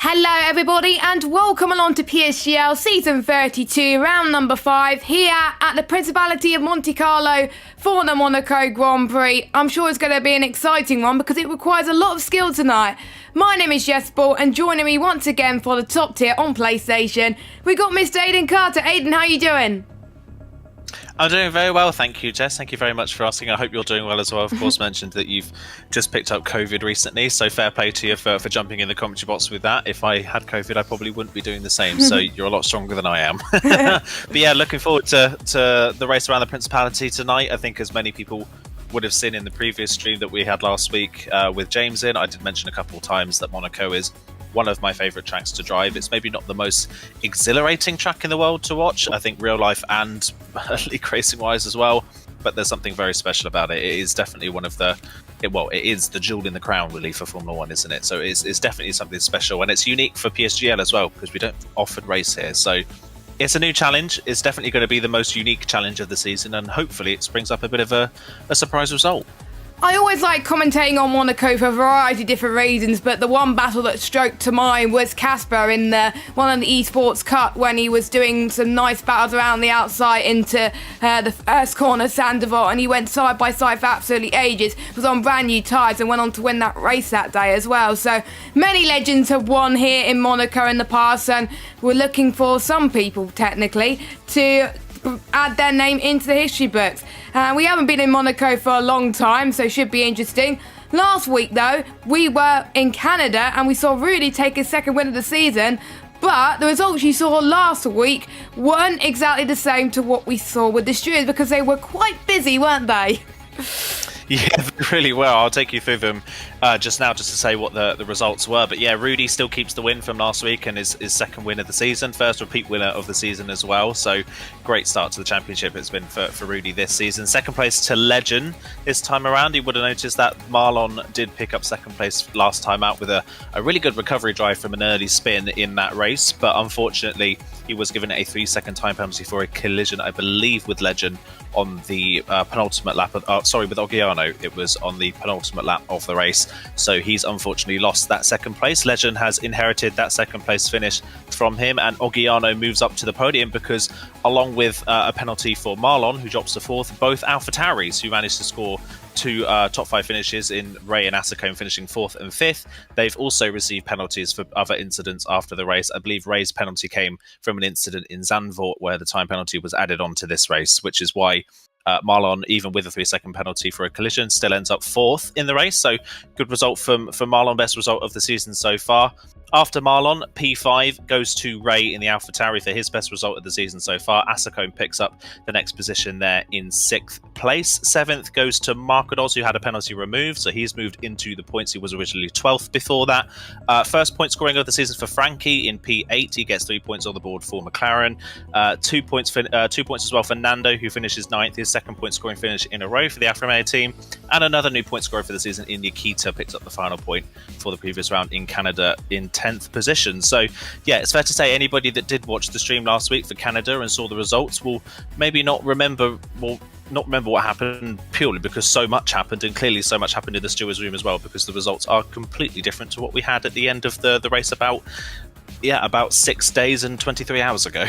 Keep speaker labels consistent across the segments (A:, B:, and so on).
A: Hello everybody and welcome along to PSGL Season 32, round number 5, here at the Principality of Monte Carlo for the Monaco Grand Prix. I'm sure it's going to be an exciting one because it requires a lot of skill tonight. My name is Jess Ball and joining me once again for the top tier on PlayStation, we got Mr. Aidan Carter. Aidan, how are you doing?
B: I'm doing very well, thank you, Jess. Thank you very much for asking. I hope you're doing well as well. Of course, mentioned that you've just picked up COVID recently, so fair play to you for jumping in the commentary box with that. If I had COVID, I probably wouldn't be doing the same, so you're a lot stronger than I am. But yeah, looking forward to the race around the Principality tonight. I think as many people would have seen in the previous stream that we had last week with James in, I did mention a couple of times that Monaco is one of my favourite tracks to drive. It's maybe not the most exhilarating track in the world to watch, I think real life and league racing wise as well, but there's something very special about it. It is definitely one of it is the jewel in the crown really for Formula 1, isn't it? So it's definitely something special, and it's unique for PSGL as well because we don't often race here, so it's a new challenge. It's definitely going to be the most unique challenge of the season, and hopefully it springs up a bit of a surprise result.
A: I always like commentating on Monaco for a variety of different reasons, but the one battle that struck to mind was Casper in one of the esports cup when he was doing some nice battles around the outside into the first corner, Sandoval, and he went side by side for absolutely ages, was on brand new tyres and went on to win that race that day as well. So many legends have won here in Monaco in the past, and we're looking for some people technically to add their name into the history books. We haven't been in Monaco for a long time, so it should be interesting. Last week, though, we were in Canada and we saw Rudy take his second win of the season, but the results you saw last week weren't exactly the same to what we saw with the stewards because they were quite busy, weren't they?
B: Yeah, really well. I'll take you through them just now, just to say what the results were. But yeah, Rudy still keeps the win from last week and his second win of the season, first repeat winner of the season as well. So great start to the championship it's been for Rudy this season. Second place to Legend this time around. You would have noticed that Marlon did pick up second place last time out with a really good recovery drive from an early spin in that race. But unfortunately, he was given a 3-second time penalty for a collision, I believe, with Legend on the penultimate lap with Oggiano. It was on the penultimate lap of the race, so he's unfortunately lost that second place. Legend has inherited that second place finish from him, and Oggiano moves up to the podium because, along with a penalty for Marlon, who drops to fourth, both AlphaTauris, who managed to score two top 5 finishes in Ray and Asicone finishing 4th and 5th. They've also received penalties for other incidents after the race. I believe Ray's penalty came from an incident in Zandvoort where the time penalty was added on to this race, which is why Marlon, even with a 3-second penalty for a collision, still ends up 4th in the race. So good result from Marlon, best result of the season so far. After Marlon, P5 goes to Ray in the AlphaTauri for his best result of the season so far. Asicone picks up the next position there in 6th place. 7th goes to Marcados, who had a penalty removed, so he's moved into the points. He was originally 12th before that. First point scoring of the season for Frankie in P8. He gets 3 points on the board for McLaren. 2 points as well for Nando, who finishes 9th. His second point scoring finish in a row for the Alfa Romeo team. And another new point scorer for the season in Nikita picked up the final point for the previous round in Canada in 10th position. So yeah, it's fair to say anybody that did watch the stream last week for Canada and saw the results will maybe not remember what happened, purely because so much happened, and clearly so much happened in the stewards room as well, because the results are completely different to what we had at the end of the race about 6 days and 23 hours ago.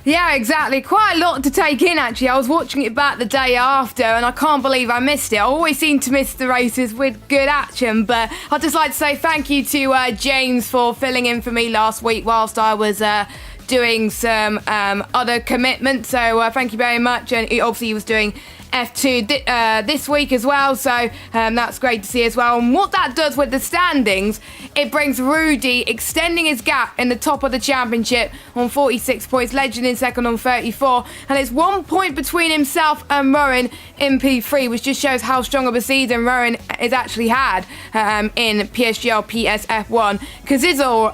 A: Yeah, exactly. Quite a lot to take in, actually. I was watching it back the day after, and I can't believe I missed it. I always seem to miss the races with good action, but I'd just like to say thank you to James for filling in for me last week whilst I was doing some other commitments. So thank you very much. And obviously he was doing F2 this week as well, so that's great to see as well. And what that does with the standings, it brings Rudy extending his gap in the top of the championship on 46 points, Legend in second on 34, and it's 1 point between himself and Rowan in P3, which just shows how strong of a season Rowan has actually had in PSGL PSF1. Kazizal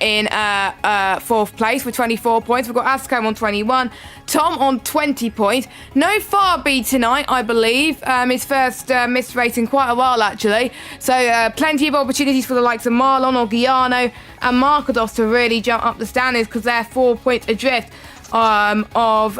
A: in 4th place with 24 points. We've got Ascom on 21, Tom on 20 points. No Farby tonight, I believe. His first missed race in quite a while, actually. So plenty of opportunities for the likes of Marlon, Oggiano and Marcados to really jump up the standings because they're 4 points adrift of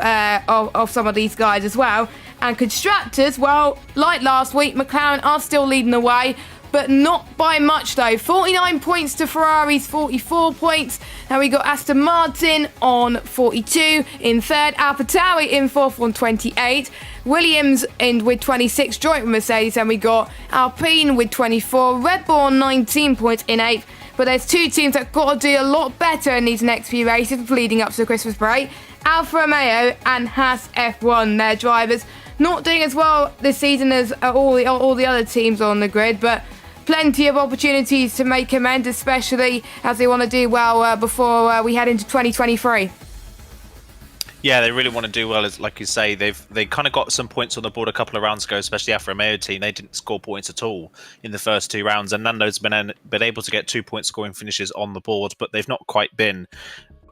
A: some of these guys as well. And constructors, well, like last week, McLaren are still leading the way but not by much though. 49 points to Ferrari's 44 points. Now we got Aston Martin on 42 in third, AlphaTauri in fourth on 28, Williams in with 26, joint with Mercedes, and we got Alpine with 24, Red Bull on 19 points in eighth. But there's two teams that got to do a lot better in these next few races leading up to the Christmas break. Alfa Romeo and Haas F1, their drivers not doing as well this season as all the other teams on the grid, but plenty of opportunities to make amends, especially as they want to do well before we head into 2023.
B: Yeah, they really want to do well. As like you say, they kind of got some points on the board a couple of rounds ago, especially Alfa Romeo team. They didn't score points at all in the first two rounds, and Nando's been able to get 2-point scoring finishes on the board, but they've not quite been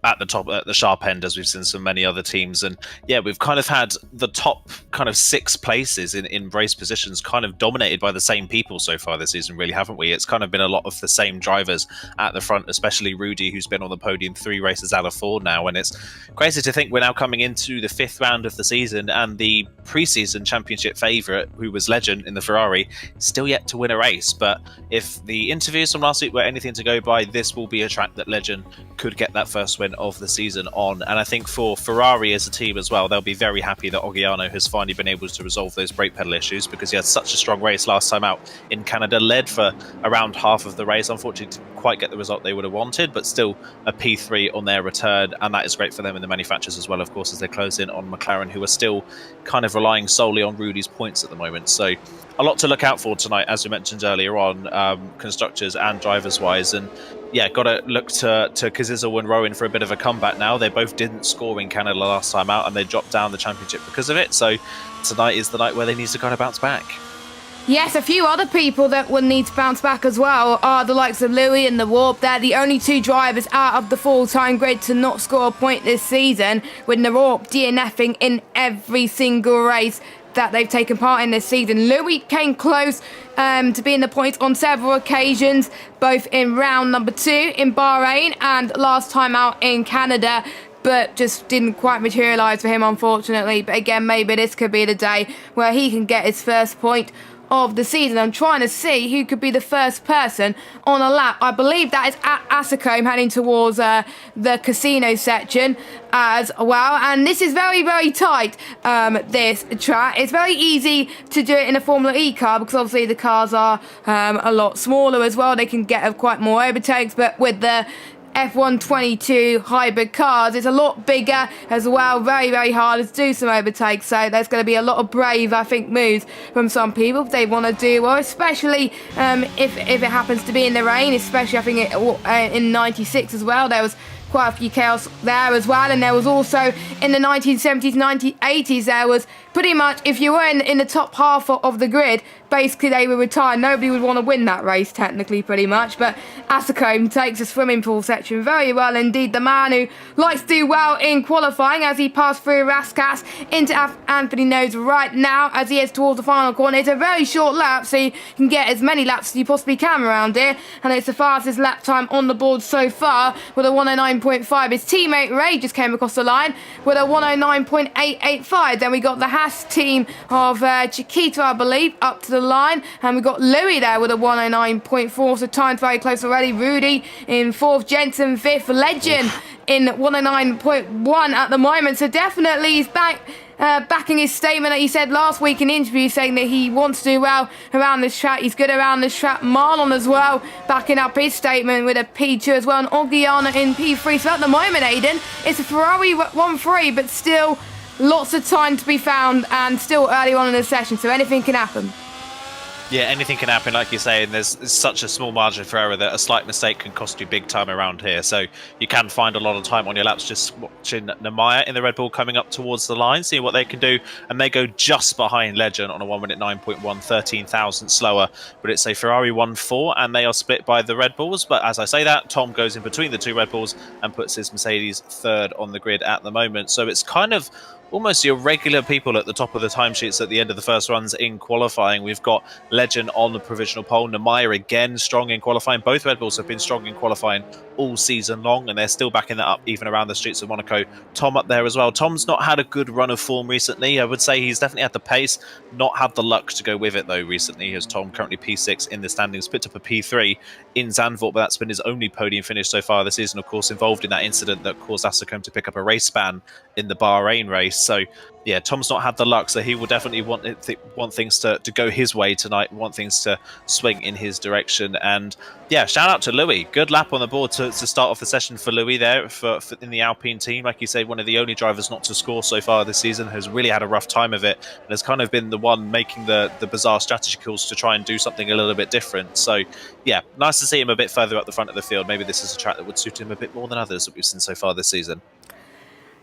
B: at the top, at the sharp end, as we've seen so many other teams. And yeah, we've kind of had the top kind of 6 places in race positions kind of dominated by the same people so far this season, really, haven't we? It's kind of been a lot of the same drivers at the front, especially Rudy, who's been on the podium 3 races out of 4 now. And it's crazy to think we're now coming into the 5th round of the season, and the preseason championship favourite, who was Legend in the Ferrari, still yet to win a race. But if the interviews from last week were anything to go by, this will be a track that Legend could get that first win of the season on. And I think for Ferrari as a team as well, they'll be very happy that Oggiano has finally been able to resolve those brake pedal issues, because he had such a strong race last time out in Canada, led for around half of the race. Unfortunately, didn't quite get the result they would have wanted, but still a P3 on their return, and that is great for them and the manufacturers as well, of course, as they close in on McLaren, who are still kind of relying solely on Rudy's points at the moment. So a lot to look out for tonight, as we mentioned earlier on, constructors and drivers wise. And yeah, got to look to Kazizel and Rowan for a bit of a comeback now. They both didn't score in Canada last time out, and they dropped down the championship because of it. So tonight is the night where they need to kind of bounce back.
A: Yes, a few other people that will need to bounce back as well are the likes of Louis and the Warp. They're the only 2 drivers out of the full-time grid to not score a point this season, with the Warp DNFing in every single race that they've taken part in this season. Louis came close to being the points on several occasions, both in round number 2 in Bahrain and last time out in Canada, but just didn't quite materialise for him, unfortunately. But again, maybe this could be the day where he can get his first point of the season. I'm trying to see who could be the first person on a lap. I believe that is at Asacombe, heading towards the casino section as well. And this is very, very tight, this track. It's very easy to do it in a Formula E car, because obviously the cars are a lot smaller as well. They can get quite more overtakes, but with the F122 hybrid cars, it's a lot bigger as well, very, very hard to do some overtakes. So there's going to be a lot of brave, I think, moves from some people if they want to do well, especially if it happens to be in the rain, especially I think in 96 as well. There was quite a few chaos there as well, and there was also in the 1970s, 1980s, there was pretty much, if you were in the top half of the grid, basically they were retired. Nobody would want to win that race, technically, pretty much. But Asacombe takes the swimming pool section very well indeed. The man who likes to do well in qualifying, as he passed through Raskas into Anthony Nose right now as he heads towards the final corner. It's a very short lap, so you can get as many laps as you possibly can around here, and it's the fastest lap time on the board so far with a 109.5. His teammate Ray just came across the line with a 109.885. Then we got the Haas team of Chiquita, I believe, up to the line, and we got Louis there with a 109.4, so time's very close already. Rudy in 4th, Jensen 5th, Legend in 109.1 at the moment, so definitely he's backing his statement that he said last week in the interview, saying that he wants to do well around this track. He's good around this track. Marlon as well, backing up his statement with a P2 as well, and Oggiano in P3. So at the moment, Aiden, it's a Ferrari 1-3, but still lots of time to be found, and still early on in the session, so anything can happen.
B: Yeah, anything can happen, like you say, and there's such a small margin for error that a slight mistake can cost you big time around here. So you can find a lot of time on your laps just watching Namaya in the Red Bull coming up towards the line, seeing what they can do, and they go just behind Legend on a 1 minute 9.1, 13,000 slower. But it's a Ferrari 1-4, and they are split by the Red Bulls. But as I say that, Tom goes in between the 2 Red Bulls and puts his Mercedes 3rd on the grid at the moment. So it's kind of almost your regular people at the top of the timesheets at the end of the first runs in qualifying. We've got Legend on the provisional pole. Namaya again strong in qualifying. Both Red Bulls have been strong in qualifying all season long, and they're still backing that up even around the streets of Monaco. Tom up there as well. Tom's not had a good run of form recently. I would say he's definitely had the pace, not had the luck to go with it though recently, as Tom currently P6 in the standings, picked up a P3 in Zandvoort, but that's been his only podium finish so far this season, of course, involved in that incident that caused Asacombe to pick up a race ban in the Bahrain race. So yeah, Tom's not had the luck, so he will definitely want things to go his way tonight, want things to swing in his direction. And yeah, shout out to Louis. Good lap on the board to start off the session for Louis there for in the Alpine team. Like you say, one of the only drivers not to score so far this season, has really had a rough time of it, and has kind of been the one making the bizarre strategy calls to try and do something a little bit different. So yeah, nice to see him a bit further up the front of the field. Maybe this is a track that would suit him a bit more than others that we've seen so far this season.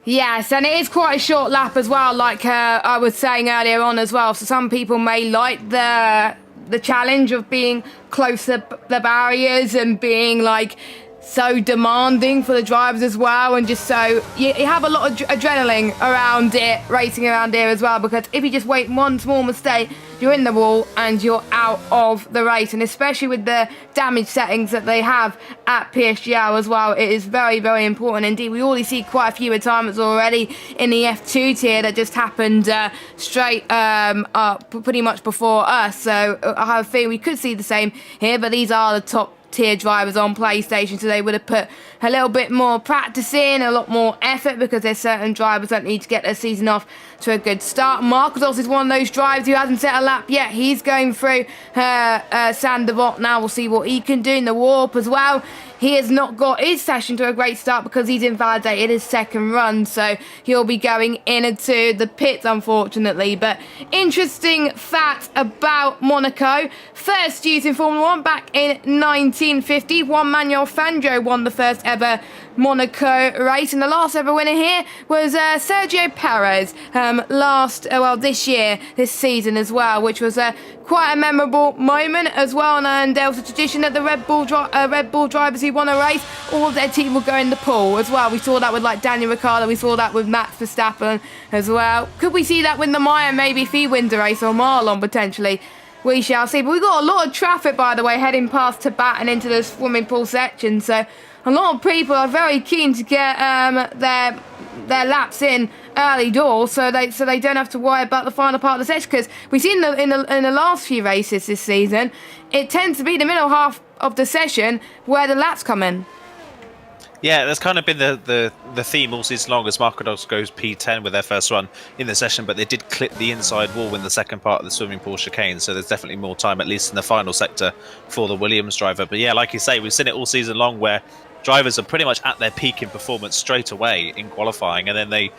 A: Yes, and it is quite a short lap as well, like I was saying earlier on as well. So some people may like the challenge of being close to the barriers and being like so demanding for the drivers as well, and just so you have a lot of adrenaline around it, racing around here as well, because if you just wait one small mistake, you're in the wall and you're out of the race. And especially with the damage settings that they have at PSGL as well, it is very, very important indeed. We already see quite a few retirements already in the F2 tier that just happened straight up pretty much before us, so I have a feeling we could see the same here. But these are the top tier drivers on PlayStation, so they would have put a little bit more practice in, a lot more effort, because there's certain drivers that need to get their season off to a good start. Marcos is one of those drivers who hasn't set a lap yet. He's going through Sandevot now. We'll see what he can do in the warp as well. He has not got his session to a great start because he's invalidated his second run, so he'll be going into the pits, unfortunately. But interesting fact about Monaco: first used in Formula 1 back in 1950. Juan Manuel Fangio won the first ever Monaco race, and the last ever winner here was Sergio Perez this season as well, which was quite a memorable moment as well. And there was a tradition that the Red Bull drivers who won a race, all of their team will go in the pool as well. We saw that with like Daniel Ricciardo, we saw that with Max Verstappen as well. Could we see that with Namaya maybe if he wins a race, or Marlon potentially? We shall see. But we've got a lot of traffic, by the way, heading past Tabat and into the swimming pool section, so a lot of people are very keen to get their laps in early doors, so they don't have to worry about the final part of the session. Because we've seen in the last few races this season, it tends to be the middle half of the session where the laps come in.
B: Yeah, that's kind of been the theme all season long, as Marcos goes P10 with their first run in the session, but they did clip the inside wall in the second part of the swimming pool chicane, so there's definitely more time, at least in the final sector, for the Williams driver. But yeah, like you say, we've seen it all season long where drivers are pretty much at their peak in performance straight away in qualifying, and then they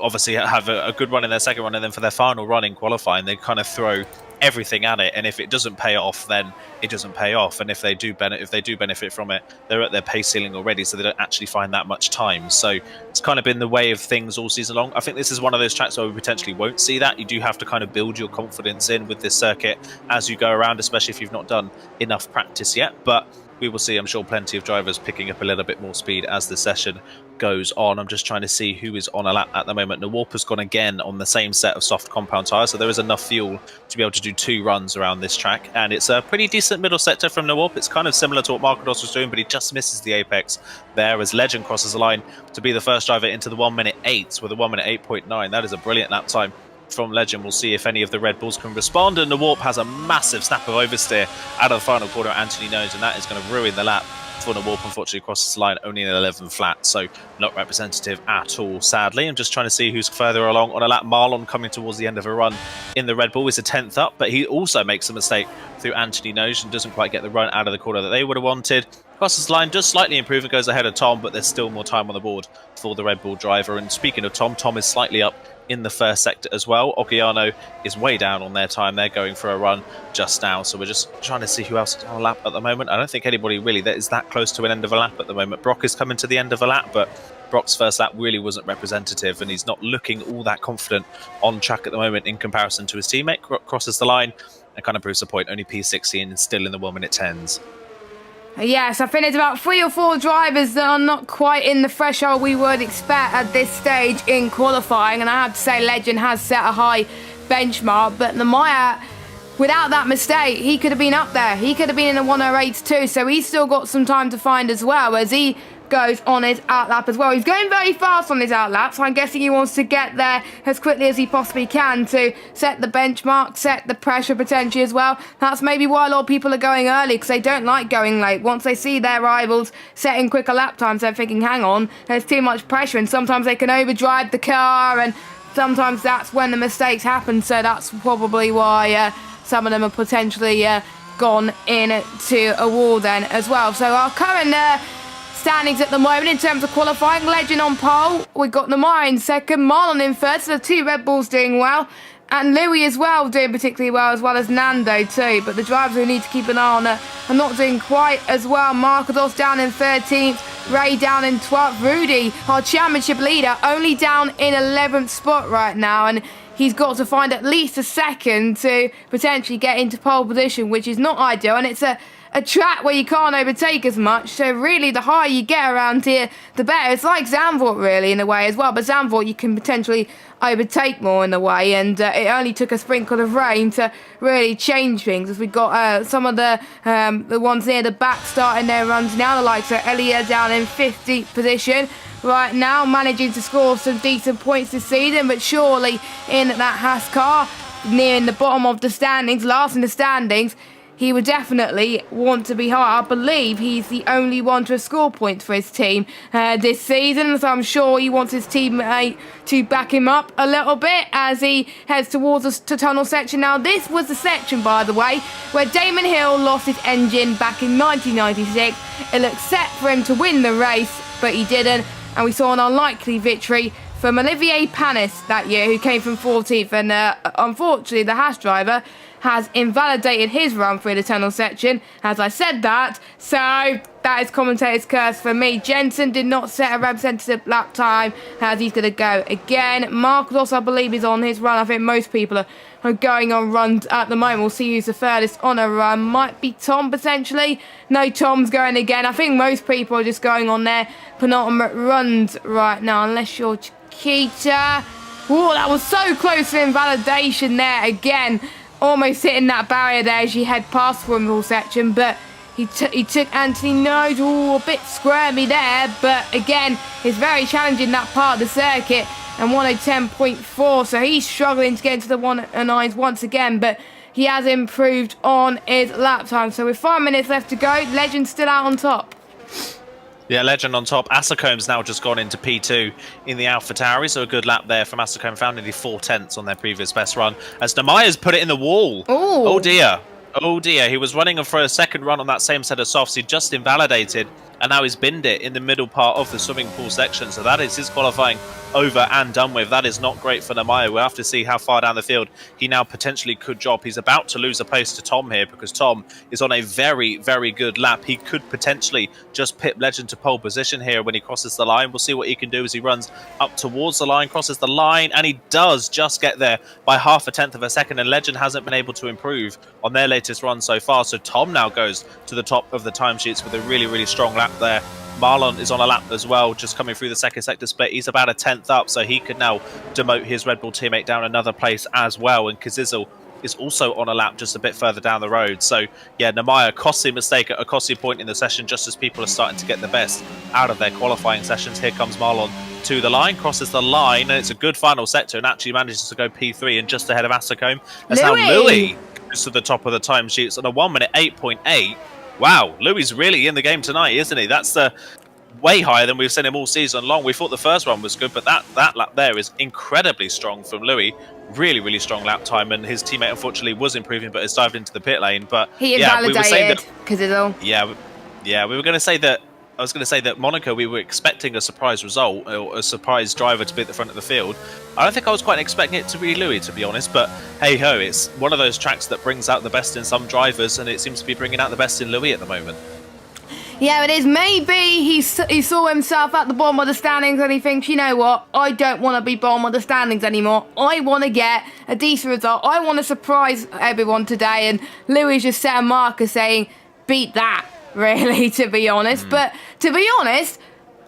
B: obviously have a good run in their second run, and then for their final run in qualifying, they kind of throw everything at it, and if it doesn't pay off, then it doesn't pay off, and if they do benefit from it, they're at their pace ceiling already, so they don't actually find that much time. So it's kind of been the way of things all season long. I think this is one of those tracks where we potentially won't see that. You do have to kind of build your confidence in with this circuit as you go around, especially if you've not done enough practice yet, but we will see, I'm sure, plenty of drivers picking up a little bit more speed as the session goes on. I'm just trying to see who is on a lap at the moment. Nawalp has gone again on the same set of soft compound tyres, so there is enough fuel to be able to do 2 runs around this track, and it's a pretty decent middle sector from Nawalp. It's kind of similar to what Marcos was doing, but he just misses the apex there as Legend crosses the line to be the first driver into the 1:08 with a 1:08.9. That is a brilliant lap time from Legend. We'll see if any of the Red Bulls can respond, and Nawalp has a massive snap of oversteer out of the final corner at Anthony Nose, and that is going to ruin the lap for Nawalp. Unfortunately crosses the line only in 11 flat, so not representative at all, sadly. I'm just trying to see who's further along on a lap. Marlon coming towards the end of a run in the Red Bull is a 10th up, but he also makes a mistake through Anthony Nose and doesn't quite get the run out of the corner that they would have wanted. Crosses the line, does slightly improve and goes ahead of Tom, but there's still more time on the board for the Red Bull driver. And speaking of Tom, Tom is slightly up in the first sector as well. Ogiano is way down on their time. They're going for a run just now, so we're just trying to see who else is on a lap at the moment. I don't think anybody really that is that close to an end of a lap at the moment. Brock is coming to the end of a lap, but Brock's first lap really wasn't representative, and he's not looking all that confident on track at the moment in comparison to his teammate. Crosses the line and kind of proves the point. Only P16 and still in the 1:10s.
A: Yes, I think there's about 3 or 4 drivers that are not quite in the threshold we would expect at this stage in qualifying, and I have to say Legend has set a high benchmark, but Namaya, without that mistake, he could have been up there. He could have been in the 108s too, so he's still got some time to find as well as he goes on his outlap as well. He's going very fast on his outlap, so I'm guessing he wants to get there as quickly as he possibly can to set the benchmark, set the pressure potentially as well. That's maybe why a lot of people are going early, because they don't like going late. Once they see their rivals setting quicker lap times, they're thinking, hang on, there's too much pressure, and sometimes they can overdrive the car, and sometimes that's when the mistakes happen, so that's probably why some of them are potentially gone into a wall then as well. So our current standings at the moment in terms of qualifying: Legend on pole, we've got Namaya in second, Marlon in third, so the 2 Red Bulls doing well, and Louis as well doing particularly well, as well as Nando too. But the drivers we need to keep an eye on are not doing quite as well. Marcos down in 13th, Ray down in 12th, Rudy, our championship leader, only down in 11th spot right now, and he's got to find at least a second to potentially get into pole position, which is not ideal, and it's a track where you can't overtake as much, so really the higher you get around here, the better. It's like Zandvoort really in a way as well, but Zandvoort you can potentially overtake more in a way, and it only took a sprinkle of rain to really change things, as we got some of the ones near the back starting their runs now, the likes of Elia down in 50th position right now, managing to score some decent points this season, but surely in that Haas car, nearing the bottom of the standings, last in the standings, he would definitely want to be high. I believe he's the only one to score points for his team this season, so I'm sure he wants his teammate to back him up a little bit as he heads towards the tunnel section. Now, this was the section, by the way, where Damon Hill lost his engine back in 1996. It looked set for him to win the race, but he didn't, and we saw an unlikely victory from Olivier Panis that year, who came from 14th, and unfortunately the Haas driver has invalidated his run through the tunnel section as I said that, so that is commentator's curse for me. Jensen did not set a representative lap time as he's going to go again. Marcos, I believe, is on his run. I think most people are going on runs at the moment. We'll see who's the furthest on a run. Might be Tom potentially. No, Tom's going again. I think most people are just going on their penultimate runs right now, unless you're Chiquita. Oh, that was so close to invalidation there again. Almost hitting that barrier there as you head past the Wimbledon section, but he took Anthony Node. A bit squirmy there, but again, it's very challenging that part of the circuit, and 1:10.4, so he's struggling to get into the 1:09s once again, but he has improved on his lap time. So with 5 minutes left to go, Legend's still out on top.
B: Yeah, Legend on top. Assacomb's now just gone into P2 in the AlphaTauri, so a good lap there from Assacombe. Found nearly 4/10 on their previous best run. As Namaya's put it in the wall.
A: Ooh.
B: Oh dear. Oh dear. He was running for a second run on that same set of softs. He just invalidated, and now he's binned it in the middle part of the swimming pool section. So that is his qualifying over and done with. That is not great for Namaya. We'll have to see how far down the field he now potentially could drop. He's about to lose a place to Tom here, because Tom is on a very, very good lap. He could potentially just pip Legend to pole position here when he crosses the line. We'll see what he can do as he runs up towards the line, crosses the line, and he does just get there by 0.5 of a second, and Legend hasn't been able to improve on their latest run so far. So Tom now goes to the top of the timesheets with a really, really strong lap there. Marlon is on a lap as well, just coming through the second sector split. He's about 1/10 up, so he could now demote his Red Bull teammate down another place as well. And Kazizel is also on a lap just a bit further down the road. So, yeah, Namaya, costly mistake at a costly point in the session, just as people are starting to get the best out of their qualifying sessions. Here comes Marlon to the line, crosses the line, and it's a good final sector, and actually manages to go P3 and just ahead of Assacombe. As now Louis goes to the top of the timesheets on a 1:08.8. Wow, Louis really in the game tonight, isn't he? That's way higher than we've seen him all season long. We thought the first one was good, but that lap there is incredibly strong from Louis. Really, really strong lap time, and his teammate unfortunately was improving, but has dived into the pit lane. But
A: he invalidated Kazizel.
B: Yeah, we were going to say that. I was going to say that Monaco, we were expecting a surprise result, or a surprise driver to be at the front of the field. I don't think I was quite expecting it to be Louis, to be honest, but hey-ho, it's one of those tracks that brings out the best in some drivers, and it seems to be bringing out the best in Louis at the moment.
A: Yeah, it is. Maybe he saw himself at the bottom of the standings and he thinks, you know what, I don't want to be bottom of the standings anymore. I want to get a decent result. I want to surprise everyone today, and Louis just set a marker saying, beat that. really, to be honest. But to be honest,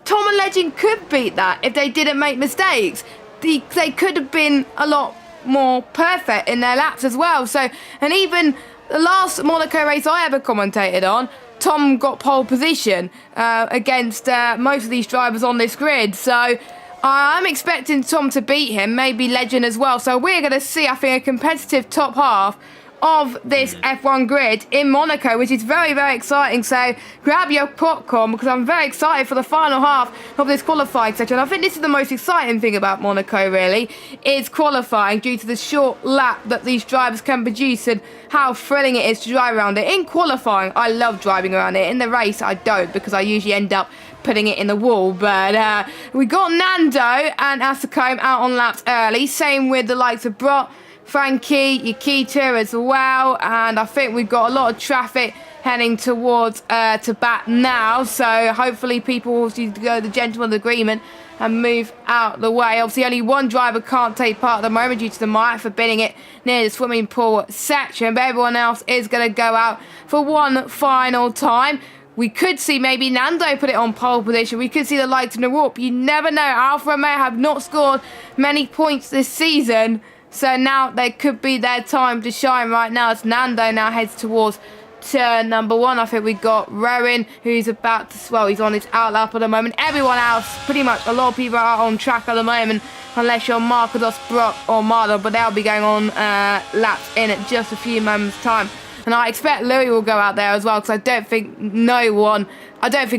A: Tom and Legend could beat that if they didn't make mistakes. They could have been a lot more perfect in their laps as well. So, and even the last Monaco race I ever commentated on, Tom got pole position against most of these drivers on this grid. So I'm expecting Tom to beat him, maybe Legend as well. So we're going to see, I think, a competitive top half of this F1 grid in Monaco, which is very, very exciting. So grab your popcorn, because I'm very excited for the final half of this qualifying section. I think this is the most exciting thing about Monaco, really, is qualifying, due to the short lap that these drivers can produce and how thrilling it is to drive around it. In qualifying, I love driving around it. In the race, I don't, because I usually end up putting it in the wall. But we got Nando and Asakome out on laps early. Same with the likes of Brott, Frankie, Yukita as well, and I think we've got a lot of traffic heading towards to bat now, so hopefully people will go the gentleman's agreement and move out the way. Obviously only one driver can't take part at the moment due to the mire forbidding it near the swimming pool section, but everyone else is going to go out for one final time. We could see maybe Nando put it on pole position. We could see the lights in the warp. You never know. Alfa Romeo have not scored many points this season, so now they could be their time to shine right now, as Nando now heads towards turn number 1. I think we've got Rowan, who's about to, well, he's on his outlap at the moment. Everyone else, pretty much a lot of people are on track at the moment, unless you're Marcos, Brock or Marlo, but they'll be going on laps in at just a few moments time. And I expect Louis will go out there as well, because I don't think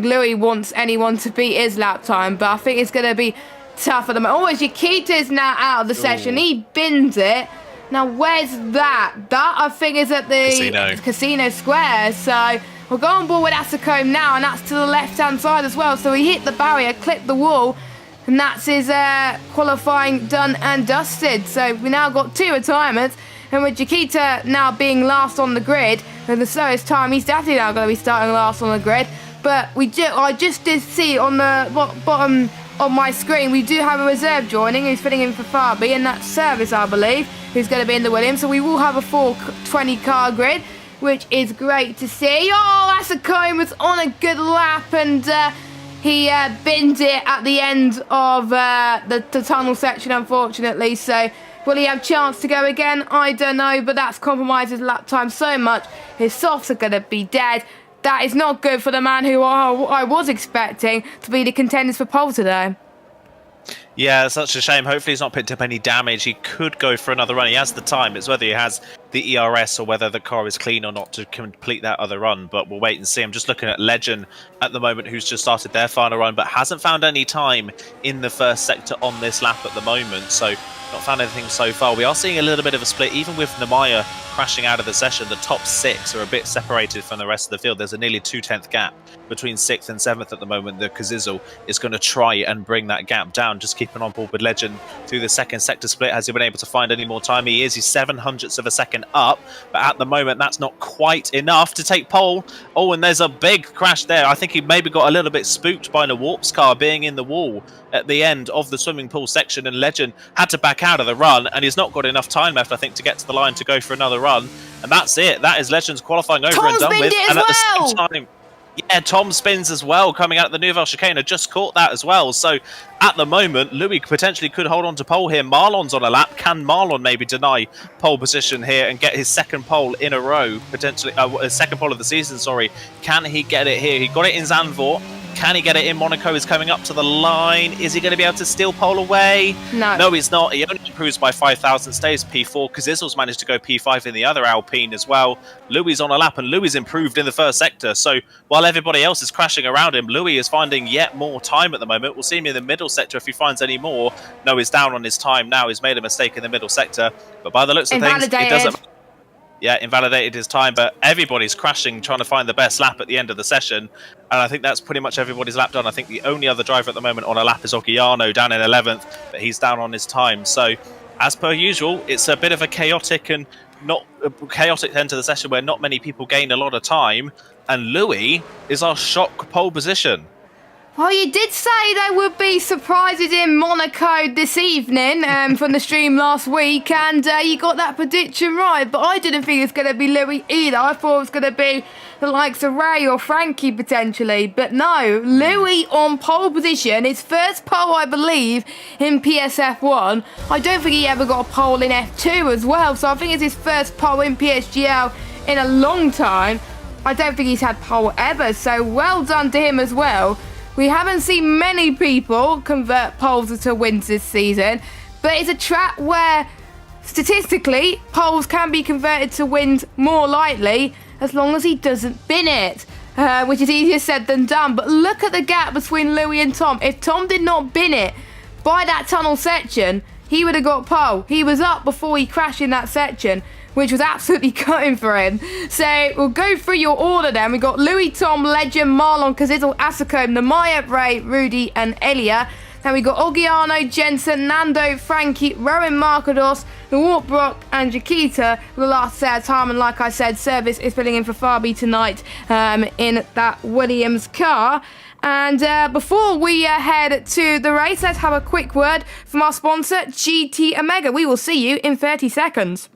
A: Louis wants anyone to beat his lap time, but I think it's going to be tough at the moment. Oh, Yukita's now out of the session. He bins it. Now, where's that? That, I think, is at the Casino Square. So we'll go on board with Asakome now, and that's to the left-hand side as well. So he hit the barrier, clipped the wall, and that's his qualifying done and dusted. So we now got 2 retirements, and with Yukita now being last on the grid, and the slowest time, he's definitely now going to be starting last on the grid. But I just did see on the bottom on my screen, we do have a reserve joining who's filling in for Fabi, and that's Service, I believe, who's going to be in the Williams. So we will have a full 20 car grid, which is great to see. Oh, Asakome was on a good lap, and he binned it at the end of the tunnel section, unfortunately. So will he have a chance to go again? I don't know, but that's compromised his lap time so much. His softs are going to be dead. That is not good for the man who I was expecting to be the contenders for pole today.
B: Yeah, it's such a shame. Hopefully he's not picked up any damage. He could go for another run. He has the time. It's whether he has the ERS or whether the car is clean or not to complete that other run. But we'll wait and see. I'm just looking at Legend at the moment, who's just started their final run, but hasn't found any time in the first sector on this lap at the moment. So not found anything so far. We are seeing a little bit of a split. Even with Nemaya crashing out of the session, the top 6 are a bit separated from the rest of the field. There's a nearly 2/10 gap between 6th and 7th at the moment. The Kazizel is going to try and bring that gap down, just keeping on board with Legend through the second sector split. Has he been able to find any more time? He's 7/100ths of a second up, but at the moment that's not quite enough to take pole. Oh, and there's a big crash there. I think he maybe got a little bit spooked by Warp's car being in the wall at the end of the swimming pool section, and Legend had to back out of the run, and he's not got enough time left, I think, to get to the line to go for another run. And that's it. That is Legend's qualifying over and done with. And at the same time, yeah, Tom spins as well, coming out of the Nouvelle Chicane. I just caught that as well. So at the moment, Louis potentially could hold on to pole here. Marlon's on a lap. Can Marlon maybe deny pole position here and get his second pole in a row? Potentially, second pole of the season, sorry. Can he get it here? He got it in Zandvoort. Can he get it in Monaco? Is coming up to the line. Is he going to be able to steal pole away? No, he's not. He only improves by 5,000, stays P4. Kazizel's managed to go P5 in the other Alpine as well. Louis on a lap, and Louis improved in the first sector. So while everybody else is crashing around him, Louis is finding yet more time at the moment. We'll see him in the middle sector if he finds any more. No, he's down on his time now. He's made a mistake in the middle sector. But by the looks of things, it doesn't... Yeah, invalidated his time, but everybody's crashing, trying to find the best lap at the end of the session. And I think that's pretty much everybody's lap done. I think the only other driver at the moment on a lap is Ogiano down in 11th, but he's down on his time. So, as per usual, it's a bit of a chaotic and not a chaotic end to the session where not many people gain a lot of time. And Louis is our shock pole position.
A: Well, you did say there would be surprises in Monaco this evening from the stream last week, and you got that prediction right, but I didn't think it was going to be Louis either. I thought it was going to be the likes of Ray or Frankie potentially, but no, Louis on pole position, his first pole I believe in PSF1. I don't think he ever got a pole in F2 as well, so I think it's his first pole in PSGL in a long time. I don't think he's had pole ever, so well done to him as well. We haven't seen many people convert poles to wins this season, but it's a track where statistically poles can be converted to wins more lightly as long as he doesn't bin it, which is easier said than done. But look at the gap between Louis and Tom. If Tom did not bin it by that tunnel section, he would have got pole. He was up before he crashed in that section, which was absolutely cutting for him. So we'll go through your order then. We've got Louis, Tom, Legend, Marlon, Kazizel, Asako, Namaya, Ray, Rudy and Elia. Then we got Ogiano, Jensen, Nando, Frankie, Rowan Marcados, Nawart, Brock and Jakita for the last set of time. And like I said, Service is filling in for Fabi tonight in that Williams car. And before we head to the race, let's have a quick word from our sponsor, GT Omega. We will see you in 30 seconds.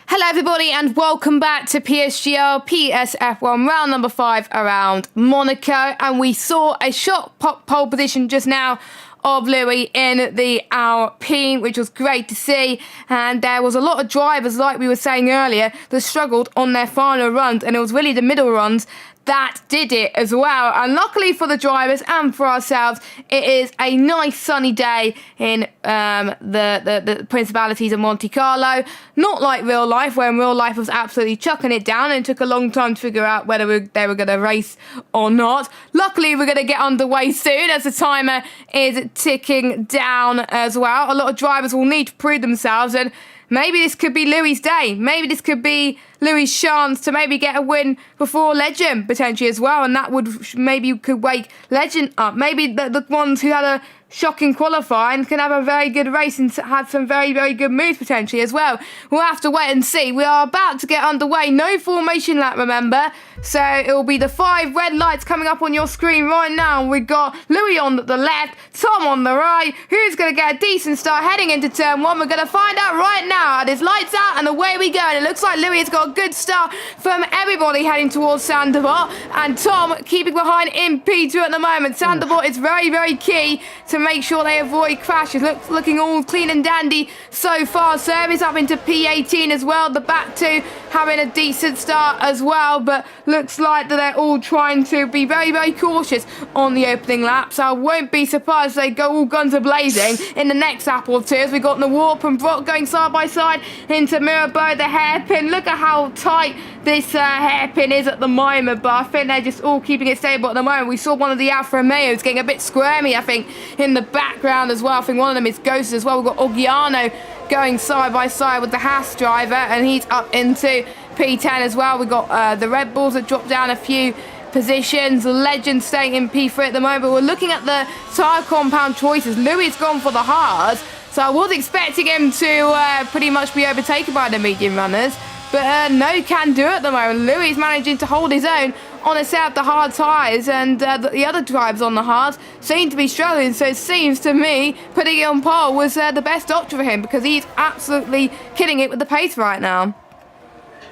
A: Hello everybody and welcome back to PSGL PSF1 round number 5 around Monaco, and we saw a shot pole position just now of Louis in the Alpine, which was great to see. And there was a lot of drivers, like we were saying earlier, that struggled on their final runs, and it was really the middle runs that did it as well. And luckily for the drivers and for ourselves, it is a nice sunny day in the Principalities of Monte Carlo. Not like real life, where in real life was absolutely chucking it down and it took a long time to figure out whether they were going to race or not. Luckily, we're going to get underway soon as the timer is ticking down as well. A lot of drivers will need to prove themselves, and maybe this could be Louis' day. Maybe this could be Louis' chance to maybe get a win before Legend, potentially as well. And that would maybe could wake Legend up. Maybe the ones who had a shocking qualifying can have a very good race and had some very, very good moves potentially as well. We'll have to wait and see. We are about to get underway. No formation lap, remember. So it will be the 5 red lights coming up on your screen right now. We've got Louis on the left, Tom on the right. Who's going to get a decent start heading into turn 1? We're going to find out right now. There's lights out and away we go. And it looks like Louis has got a good start from everybody heading towards Sandoval. And Tom keeping behind in P2 at the moment. Sandoval is very, very key to make sure they avoid crashes. Looking all clean and dandy so far. Service up into P18 as well. The back two having a decent start as well, but looks like that they're all trying to be very, very cautious on the opening lap. So I won't be surprised if they go all guns a-blazing in the next lap or two, as we got Nawart and Brock going side by side into Mirabeau, the hairpin. Look at how tight this hairpin is at the moment, but I think they're just all keeping it stable at the moment. We saw one of the Alfa Romeos getting a bit squirmy, I think, in the background as well. I think one of them is Ghost as well. We've got Ogiano going side by side with the Haas driver, and he's up into P10 as well. We've got the Red Bulls that dropped down a few positions. Legend staying in P3 at the moment. We're looking at the tyre compound choices. Louis has gone for the hards, so I was expecting him to pretty much be overtaken by the medium runners, but no can do at the moment. Louis is managing to hold his own on a set of the hard tyres, and the other drivers on the hards seem to be struggling. So it seems to me putting it on pole was the best option for him, because he's absolutely killing it with the pace right now.